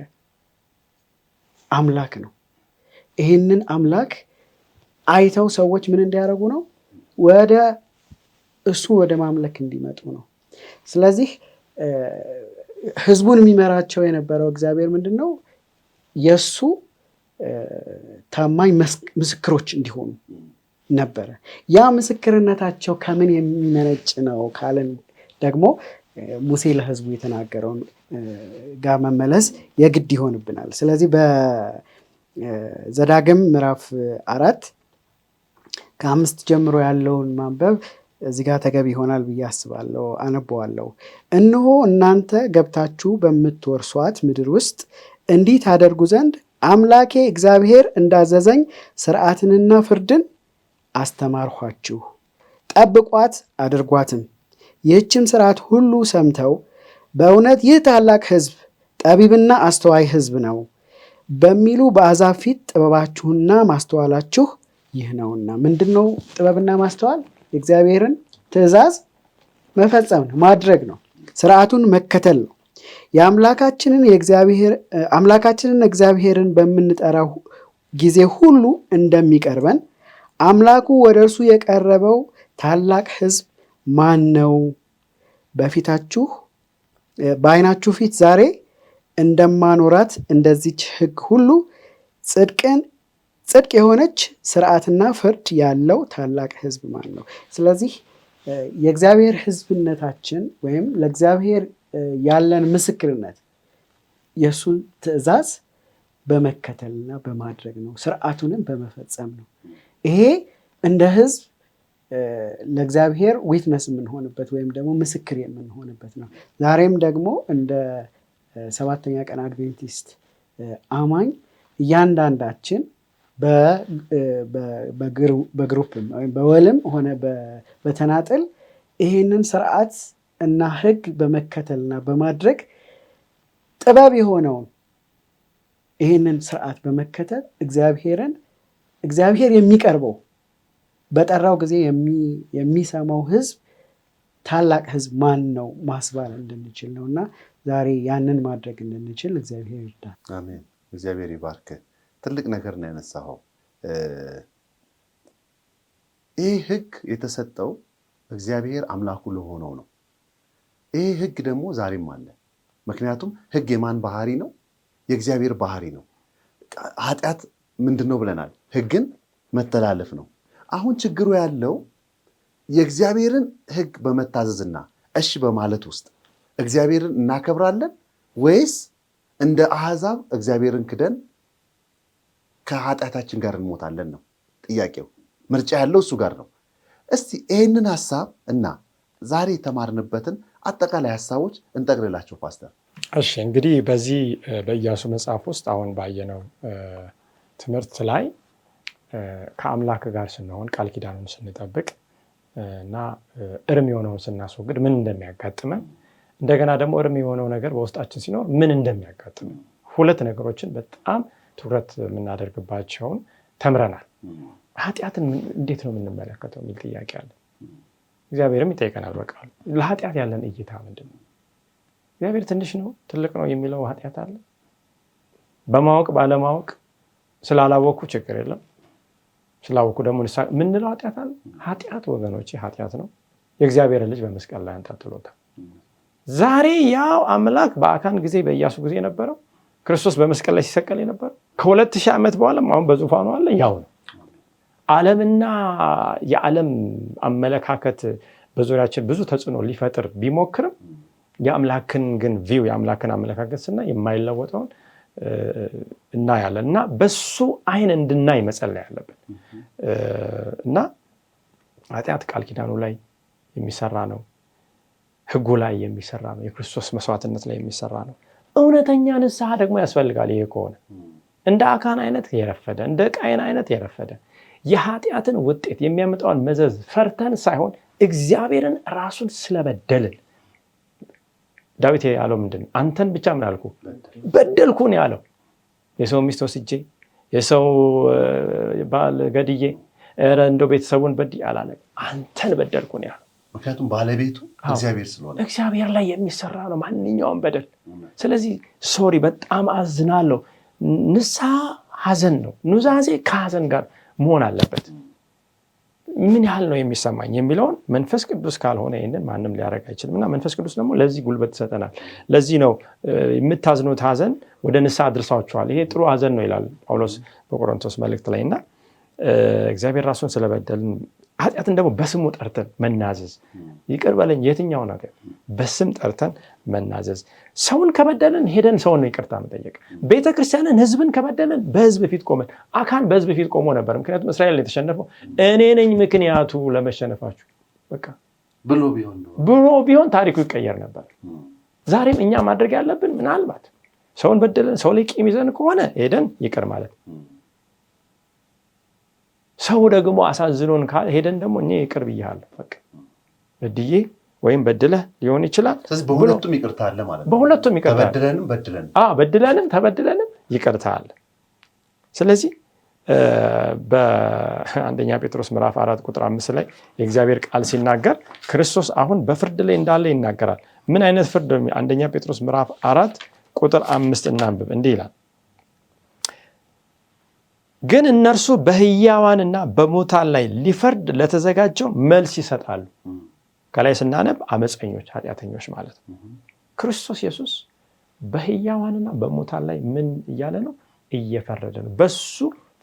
አምላክ ነው። ይህንን አምላክ አይተው ሰዎች ምን እንዲያደርጉ ነው? ወደ እሱ ወደ ማምለክ እንዲመጡ ነው። ስለዚህ ህዝቡን የሚመራቸው የነበረው እግዚአብሔር ምንድን ነው? የእሱ ታማኝ ምስክሮች እንዲሆኑ ነበረ። ያ ምስክርነታቸው ከምን የሚመነጭ ነው ካለን ደግሞ ሙሴ ለህዝቡ የተናገረውን ጋር መመለስ የግድ ይሆንብናል። ስለዚህ በዘዳግም ምዕራፍ 4 ከ5 ጀምሮ ያለውን ማንበብ እዚህ ጋር ተገቢ ይሆናል ብዬ አስባለሁ። አነበዋለሁ። እነሆ እናንተ ገብታችሁ በምትወርሷት ምድር ውስጥ እንዲህ ታደርጉ ዘንድ አምላኬ እግዚአብሔር እንዳዘዘኝ ሥርዓትንና ፍርድን አስተማርኋችሁ። ጠብቋት አድርጓትም። ይህችም ሥርዓት ሁሉ ሰምተው በእውነት ይህ ታላቅ ሕዝብ ጠቢብና አስተዋይ ሕዝብ ነው በሚሉ በአሕዛብ ፊት ጥበባችሁና ማስተዋላችሁ ይህ ነውና። ምንድን ነው ጥበብና ማስተዋል? የእግዚአብሔርን ትእዛዝ መፈጸም ነው፣ ማድረግ ነው፣ ስርዓቱን መከተል ነው። የአምላካችንን እግዚአብሔርን በምንጠራው ጊዜ ሁሉ እንደሚቀርበን አምላኩ ወደ እርሱ የቀረበው ታላቅ ሕዝብ ማን ነው? በዓይናችሁ ፊት ዛሬ እንደማኖራት እንደዚች ሕግ ሁሉ ጽድቅ የሆነች ስርዓትና ፍርድ ያለው ታላቅ ሕዝብ ማን ነው? ስለዚህ የእግዚአብሔር ሕዝብነታችን ወይም ለእግዚአብሔር ያለን ምስክርነት የእሱን ትእዛዝ በመከተልና በማድረግ ነው፣ ስርዓቱንም በመፈጸም ነው። ይሄ እንደ ሕዝብ ለእግዚአብሔር ዊትነስ የምንሆንበት ወይም ደግሞ ምስክር የምንሆንበት ነው። ዛሬም ደግሞ እንደ 7ኛ ቀን አድቬንቲስት አማኝ እያንዳንዳችን በግሩፕም በወልም ሆነ በተናጥል ይህንን ስርዓት እና ሕግ በመከተልና በማድረግ ጥበብ የሆነውን ይህንን ስርዓት በመከተል እግዚአብሔር የሚቀርበው በጠራው ጊዜ የሚሰማው ሕዝብ ታላቅ ሕዝብ ማን ነው ማስባል እንድንችል ነው። እና ዛሬ ያንን ማድረግ እንድንችል እግዚአብሔር ይርዳል። አሜን። እግዚአብሔር ይባርክ። ትልቅ ነገር ነው ያነሳኸው። ይህ ሕግ የተሰጠው እግዚአብሔር አምላኩ ለሆነው ነው። ይህ ሕግ ደግሞ ዛሬም አለ። ምክንያቱም ሕግ የማን ባህሪ ነው? የእግዚአብሔር ባህሪ ነው። ኃጢአት ምንድን ነው ብለናል? ሕግን መተላለፍ ነው። አሁን ችግሩ ያለው የእግዚአብሔርን ሕግ በመታዘዝና እሺ በማለት ውስጥ እግዚአብሔርን እናከብራለን ወይስ እንደ አሕዛብ እግዚአብሔርን ክደን ከኃጢአታችን ጋር እንሞታለን ነው ጥያቄው። ምርጫ ያለው እሱ ጋር ነው። እስቲ ይህንን ሀሳብ እና ዛሬ የተማርንበትን አጠቃላይ ሀሳቦች እንጠቅልላቸው ፓስተር። እሺ፣ እንግዲህ በዚህ በኢያሱ መጽሐፍ ውስጥ አሁን ባየነው ትምህርት ላይ ከአምላክ ጋር ስንሆን ቃል ኪዳኑን ስንጠብቅ እና እርም የሆነውን ስናስወግድ ምን እንደሚያጋጥመን እንደገና ደግሞ እርም የሆነው ነገር በውስጣችን ሲኖር ምን እንደሚያጋጥም ሁለት ነገሮችን በጣም ትኩረት የምናደርግባቸውን ተምረናል። ኃጢአትን እንዴት ነው የምንመለከተው የሚል ጥያቄ አለ። እግዚአብሔርም ይጠይቀናል። በቃ ለኃጢአት ያለን እይታ ምንድን ነው? እግዚአብሔር ትንሽ ነው ትልቅ ነው የሚለው ኃጢአት አለ? በማወቅ ባለማወቅ ስላላወኩ ችግር የለም፣ ስላወኩ ደግሞ ምንለው ኃጢአት አለ? ኃጢአት ወገኖች ኃጢአት ነው። የእግዚአብሔርን ልጅ በመስቀል ላይ አንጠልጥሎታል። ዛሬ ያው አምላክ በአካን ጊዜ በኢያሱ ጊዜ የነበረው ክርስቶስ በመስቀል ላይ ሲሰቀል የነበረው ከ2000 ዓመት በኋላም አሁን በዙፋኑ አለ፣ ያው ነው። ዓለምና የዓለም አመለካከት በዙሪያችን ብዙ ተጽዕኖ ሊፈጥር ቢሞክርም የአምላክን ግን ቪው የአምላክን አመለካከት ስና የማይለወጠውን እናያለን እና በሱ አይን እንድናይ መጸለይ ያለብን እና ኃጢአት ቃል ኪዳኑ ላይ የሚሰራ ነው፣ ሕጉ ላይ የሚሰራ ነው፣ የክርስቶስ መስዋዕትነት ላይ የሚሰራ ነው። እውነተኛ ንስሐ ደግሞ ያስፈልጋል። ይሄ ከሆነ እንደ አካን አይነት የረፈደ እንደ ቃየን አይነት የረፈደ የኃጢአትን ውጤት የሚያመጣውን መዘዝ ፈርተን ሳይሆን እግዚአብሔርን ራሱን ስለበደልን ዳዊት ያለው ምንድን ነው? አንተን ብቻ ምን አልኩ? በደልኩ ነው ያለው። የሰው ሚስት ወስጄ የሰው ባል ገድዬ እንደው ቤተሰቡን በድዬ አላለም። አንተን በደልኩ ነው ያለው። ምክንያቱም ባለቤቱ እግዚአብሔር ስለሆነ እግዚአብሔር ላይ የሚሰራ ነው ማንኛውም በደል። ስለዚህ ሶሪ በጣም አዝናለሁ። ንስሐ ሐዘን ነው። ኑዛዜ ከሐዘን ጋር መሆን አለበት። ምን ያህል ነው የሚሰማኝ የሚለውን መንፈስ ቅዱስ ካልሆነ ይህንን ማንም ሊያደርግ አይችልም እና መንፈስ ቅዱስ ደግሞ ለዚህ ጉልበት ይሰጠናል። ለዚህ ነው የምታዝኑት ሐዘን ወደ ንስሐ አድርሳችኋል፣ ይሄ ጥሩ ሐዘን ነው ይላል ጳውሎስ በቆሮንቶስ መልእክት ላይ እና እግዚአብሔር ራሱን ስለበደልን ኃጢአትን ደግሞ በስሙ ጠርተን መናዘዝ፣ ይቅር በለኝ የትኛው ነገር በስም ጠርተን መናዘዝ። ሰውን ከበደልን ሄደን ሰውን ነው ይቅርታ መጠየቅ። ቤተክርስቲያንን ህዝብን ከበደልን በህዝብ ፊት ቆመን አካን በህዝብ ፊት ቆሞ ነበር። ምክንያቱም እስራኤል የተሸነፈው እኔ ነኝ ምክንያቱ ለመሸነፋችሁ በቃ ብሎ ቢሆን ታሪኩ ይቀየር ነበር። ዛሬም እኛ ማድረግ ያለብን ምናልባት ሰውን በደልን ሰው ላይ ቂም ይዘን ከሆነ ሄደን ይቅር ማለት፣ ሰው ደግሞ አሳዝኖን ሄደን ደግሞ እኔ ይቅር ብያለሁ በቃ በድዬ ወይም በድለህ ሊሆን ይችላል። ስለዚህ በሁለቱም ይቅርታ አለ ማለት ነው። በሁለቱም ይቅርታ በድለንም ተበድለንም ይቅርታ አለ። ስለዚህ በአንደኛ ጴጥሮስ ምዕራፍ 4 ቁጥር 5 ላይ የእግዚአብሔር ቃል ሲናገር ክርስቶስ አሁን በፍርድ ላይ እንዳለ ይናገራል። ምን አይነት ፍርድ? አንደኛ ጴጥሮስ ምዕራፍ 4 ቁጥር 5 እናንብብ። እንዲህ ይላል፣ ግን እነርሱ በሕያዋንና በሙታን ላይ ሊፈርድ ለተዘጋጀው መልስ ይሰጣሉ። ከላይ ስናነብ አመፀኞች፣ ኃጢአተኞች ማለት ነው። ክርስቶስ ኢየሱስ በሕያዋንና በሙታን ላይ ምን እያለ ነው? እየፈረደ ነው። በሱ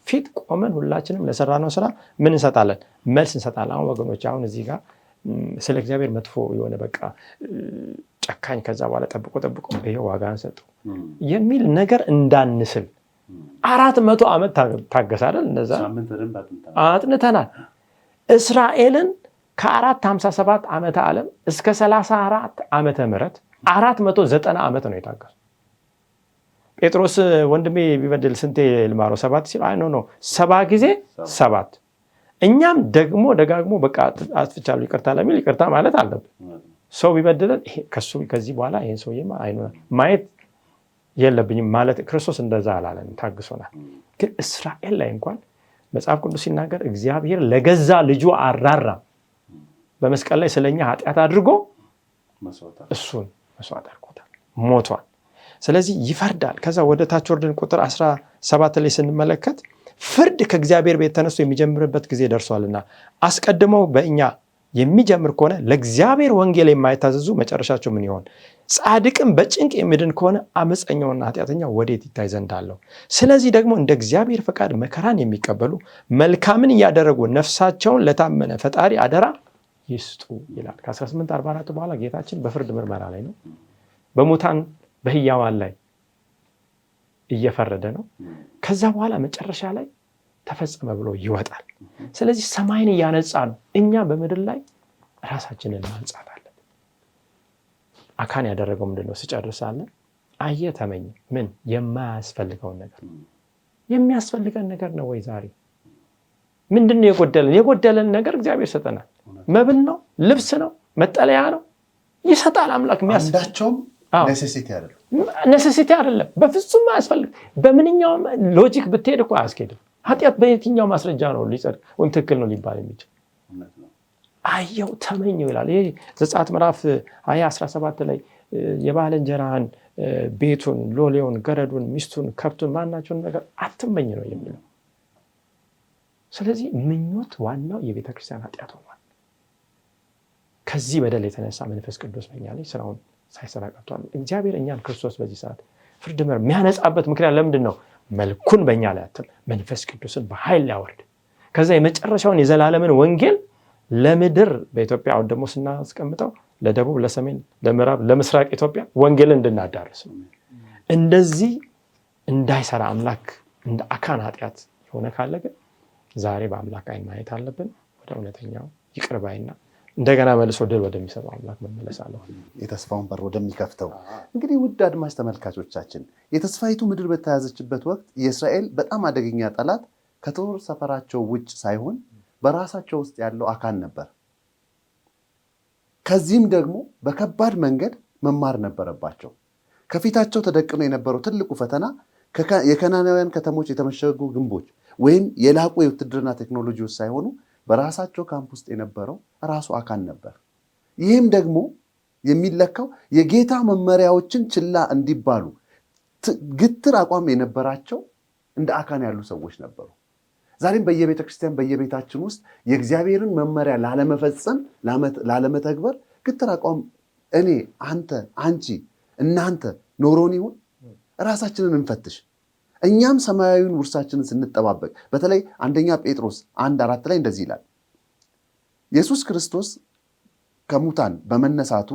ፊት ቆመን ሁላችንም ለሰራነው ስራ ምን እንሰጣለን? መልስ እንሰጣለን። አሁን ወገኖች አሁን እዚህ ጋር ስለ እግዚአብሔር መጥፎ የሆነ በቃ ጨካኝ ከዛ በኋላ ጠብቆ በይሄው ዋጋ አንሰጠው የሚል ነገር እንዳንስል 400 ዓመት ታገሳለን። እነዛ አጥንተናል። እስራኤልን ከ457 ዓመተ ዓለም እስከ 34 ዓመተ ምህረት 490 ዓመት ነው የታገሱ። ጴጥሮስ ወንድሜ ቢበድል ስንቴ ልማረው? 7 ሲል አይ ኖ 7 ጊዜ 7። እኛም ደግሞ ደጋግሞ በቃ አጥፍቻለሁ ይቅርታ ለሚል ይቅርታ ማለት አለብን። ሰው ቢበድለን ከዚህ በኋላ ይሄን ሰውዬማ ማየት የለብኝም ማለት ክርስቶስ እንደዛ አላለን፣ ታግሶናል። ግን እስራኤል ላይ እንኳን መጽሐፍ ቅዱስ ሲናገር እግዚአብሔር ለገዛ ልጁ አራራም፣ በመስቀል ላይ ስለኛ ኃጢአት አድርጎ እሱን መስዋዕት አድርጎታል፣ ሞቷል። ስለዚህ ይፈርዳል። ከዛ ወደ ታች ወርደን ቁጥር 17 ላይ ስንመለከት ፍርድ ከእግዚአብሔር ቤት ተነስቶ የሚጀምርበት ጊዜ ደርሷልና አስቀድመው በእኛ የሚጀምር ከሆነ ለእግዚአብሔር ወንጌል የማይታዘዙ መጨረሻቸው ምን ይሆን? ጻድቅም በጭንቅ የሚድን ከሆነ አመፀኛውና ኃጢአተኛው ወዴት ይታይ ዘንድ አለው? ስለዚህ ደግሞ እንደ እግዚአብሔር ፈቃድ መከራን የሚቀበሉ መልካምን እያደረጉ ነፍሳቸውን ለታመነ ፈጣሪ አደራ ይስጡ ይላል። ከ1844 በኋላ ጌታችን በፍርድ ምርመራ ላይ ነው። በሙታን በሕያዋን ላይ እየፈረደ ነው። ከዛ በኋላ መጨረሻ ላይ ተፈጸመ ብሎ ይወጣል። ስለዚህ ሰማይን እያነጻ ነው። እኛ በምድር ላይ ራሳችንን ማንጻት አለን። አካን ያደረገው ምንድነው? ሲጨርሳለን አየ ተመኘ። ምን የማያስፈልገውን ነገር የሚያስፈልገን ነገር ነው ወይ? ዛሬ ምንድነው የጎደለን? የጎደለን ነገር እግዚአብሔር ሰጠናል። መብል ነው፣ ልብስ ነው፣ መጠለያ ነው። ይሰጣል አምላክ አንዳቸውም ኔሴሲቲ አይደለም በፍጹም አያስፈልግ በምንኛውም ሎጂክ ብትሄድ እኮ አያስኬድም ኃጢአት በየትኛው ማስረጃ ነው ሊጸድቅ ወይም ትክክል ነው ሊባል የሚችል አየው ተመኘው ይላል ይሄ ዘጸአት ምዕራፍ 17 ላይ የባልንጀራህን ቤቱን ሎሌውን ገረዱን ሚስቱን ከብቱን ማናቸውን ነገር አትመኝ ነው የሚለው ስለዚህ ምኞት ዋናው የቤተክርስቲያን ኃጢአት ሆኗል ከዚህ በደል የተነሳ መንፈስ ቅዱስ በእኛ ላይ ስራውን ሳይሰራ ቀርቷል እግዚአብሔር እኛን ክርስቶስ በዚህ ሰዓት ፍርድ የሚያነጻበት ምክንያት ለምንድን ነው መልኩን በእኛ ላይ አትም መንፈስ ቅዱስን በኃይል ያወርድ ከዛ የመጨረሻውን የዘላለምን ወንጌል ለምድር በኢትዮጵያ አሁን ደግሞ ስናስቀምጠው ለደቡብ ለሰሜን ለምዕራብ ለምስራቅ ኢትዮጵያ ወንጌልን እንድናዳርስ እንደዚህ እንዳይሰራ አምላክ እንደ አካን ኃጢአት የሆነ ካለ ግን ዛሬ በአምላክ አይን ማየት አለብን ወደ እውነተኛው ይቅር ባይና እንደገና መልሶ ድል ወደሚሰጠው አምላክ መመለስ አለብን የተስፋውን በር ወደሚከፍተው እንግዲህ ውድ አድማጭ ተመልካቾቻችን የተስፋይቱ ምድር በተያዘችበት ወቅት የእስራኤል በጣም አደገኛ ጠላት ከጦር ሰፈራቸው ውጭ ሳይሆን በራሳቸው ውስጥ ያለው አካን ነበር ከዚህም ደግሞ በከባድ መንገድ መማር ነበረባቸው ከፊታቸው ተደቅኖ የነበረው ትልቁ ፈተና የከናናውያን ከተሞች የተመሸጉ ግንቦች ወይም የላቁ የውትድርና ቴክኖሎጂዎች ሳይሆኑ በራሳቸው ካምፕ ውስጥ የነበረው ራሱ አካን ነበር ይህም ደግሞ የሚለካው የጌታ መመሪያዎችን ችላ እንዲባሉ ግትር አቋም የነበራቸው እንደ አካን ያሉ ሰዎች ነበሩ ዛሬም በየቤተክርስቲያን በየቤታችን ውስጥ የእግዚአብሔርን መመሪያ ላለመፈጸም ላለመተግበር ግትር አቋም እኔ አንተ አንቺ እናንተ ኖሮን ይሁን ራሳችንን እንፈትሽ እኛም ሰማያዊውን ውርሳችንን ስንጠባበቅ በተለይ አንደኛ ጴጥሮስ 1:4 ላይ እንደዚህ ይላል ኢየሱስ ክርስቶስ ከሙታን በመነሳቱ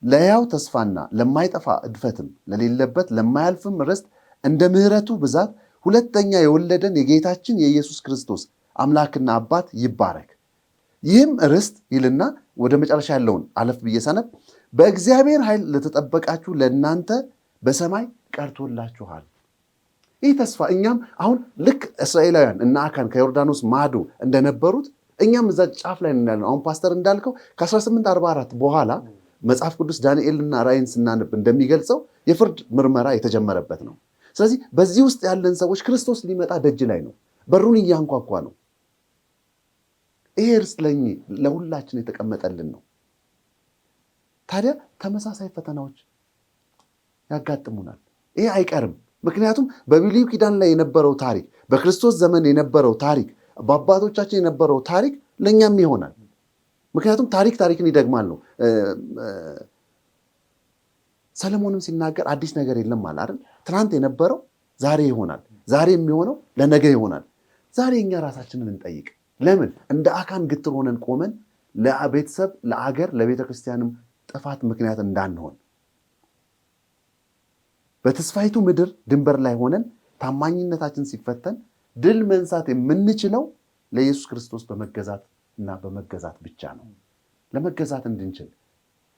ለሕያው ተስፋና ለማይጠፋ እድፈትም ለሌለበት ለማያልፍም ርስት እንደ ምሕረቱ ብዛት ሁለተኛ የወለደን የጌታችን የኢየሱስ ክርስቶስ አምላክና አባት ይባረክ ይህም ርስት ይልና ወደ መጨረሻ ያለውን አለፍ ብየሰነብ በእግዚአብሔር ኃይል ለተጠበቃችሁ ለእናንተ በሰማይ ቀርቶላችኋል ይህ ተስፋ እኛም አሁን ልክ እስራኤላውያን እና አካን ከዮርዳኖስ ማዶ እንደነበሩት እኛም እዛ ጫፍ ላይ እንዳለን አሁን ፓስተር እንዳልከው ከ1844 በኋላ መጽሐፍ ቅዱስ ዳንኤልና ራእይን ስናነብ እንደሚገልጸው የፍርድ ምርመራ የተጀመረበት ነው ስለዚህ በዚህ ውስጥ ያለን ሰዎች ክርስቶስ ሊመጣ ደጅ ላይ ነው በሩን እያንኳኳ ነው ይሄ ርስት ለሁላችን የተቀመጠልን ነው ታዲያ ተመሳሳይ ፈተናዎች ያጋጥሙናል ይሄ አይቀርም ምክንያቱም በብሉይ ኪዳን ላይ የነበረው ታሪክ በክርስቶስ ዘመን የነበረው ታሪክ በአባቶቻችን የነበረው ታሪክ ለኛም ይሆናል ምክንያቱም ታሪክን ይደግማል ነው ሰለሞንም ሲናገር አዲስ ነገር የለም ማለት አይደል ትናንት የነበረው ዛሬ ይሆናል ዛሬ የሚሆነው ለነገ ይሆናል ዛሬ እኛ ራሳችንን እንጠይቅ ለምን እንደ አካን ግትር ሆነን ቆመን ለቤተሰብ ለአገር ለቤተክርስቲያንም ጥፋት ምክንያት እንዳንሆን በተስፋይቱ ምድር ድንበር ላይ ሆነን ታማኝነታችን ሲፈተን ድል መንሳት የምንችለው ለኢየሱስ ክርስቶስ በመገዛት እና በመገዛት ብቻ ነው ለመገዛት እንድንችል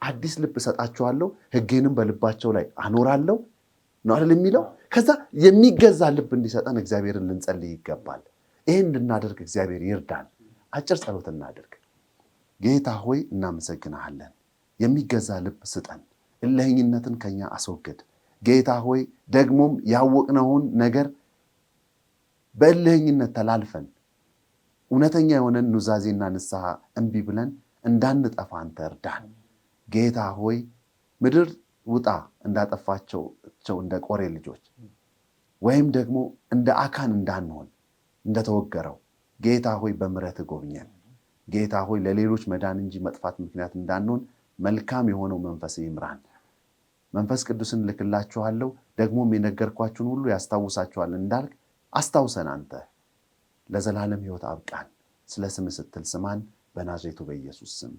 አዲስ ልብ እሰጣቸዋለሁ ሕጌንም በልባቸው ላይ አኖራለሁ ነው አይደል የሚለው ከዛ የሚገዛ ልብ እንዲሰጠን እግዚአብሔርን ልንጸልይ ይገባል ይሄን እንድናደርግ እግዚአብሔር ይርዳን አጭር ጸሎት እናድርግ ጌታ ሆይ እናመሰግናለን የሚገዛ ልብ ስጠን እልህኝነትን ከኛ አስወግድ ጌታ ሆይ ደግሞም ያወቅነውን ነገር በእልህኝነት ተላልፈን እውነተኛ የሆነን ኑዛዜና ንስሐ እንቢ ብለን እንዳንጠፋ አንተ እርዳን ጌታ ሆይ ምድር ውጣ እንዳጠፋቸው እንደ ቆሬ ልጆች ወይም ደግሞ እንደ አካን እንዳንሆን እንደተወገረው ጌታ ሆይ በምሕረትህ ጎብኘን ጌታ ሆይ ለሌሎች መዳን እንጂ መጥፋት ምክንያት እንዳንሆን መልካም የሆነው መንፈስ ይምራን መንፈስ ቅዱስን ልክላችኋለሁ ደግሞም የነገርኳችሁን ሁሉ ያስታውሳችኋል እንዳልክ አስታውሰን አንተ ለዘላለም ሕይወት አብቃን ስለ ስምህ ስትል ስማን በናዝሬቱ በኢየሱስ ስም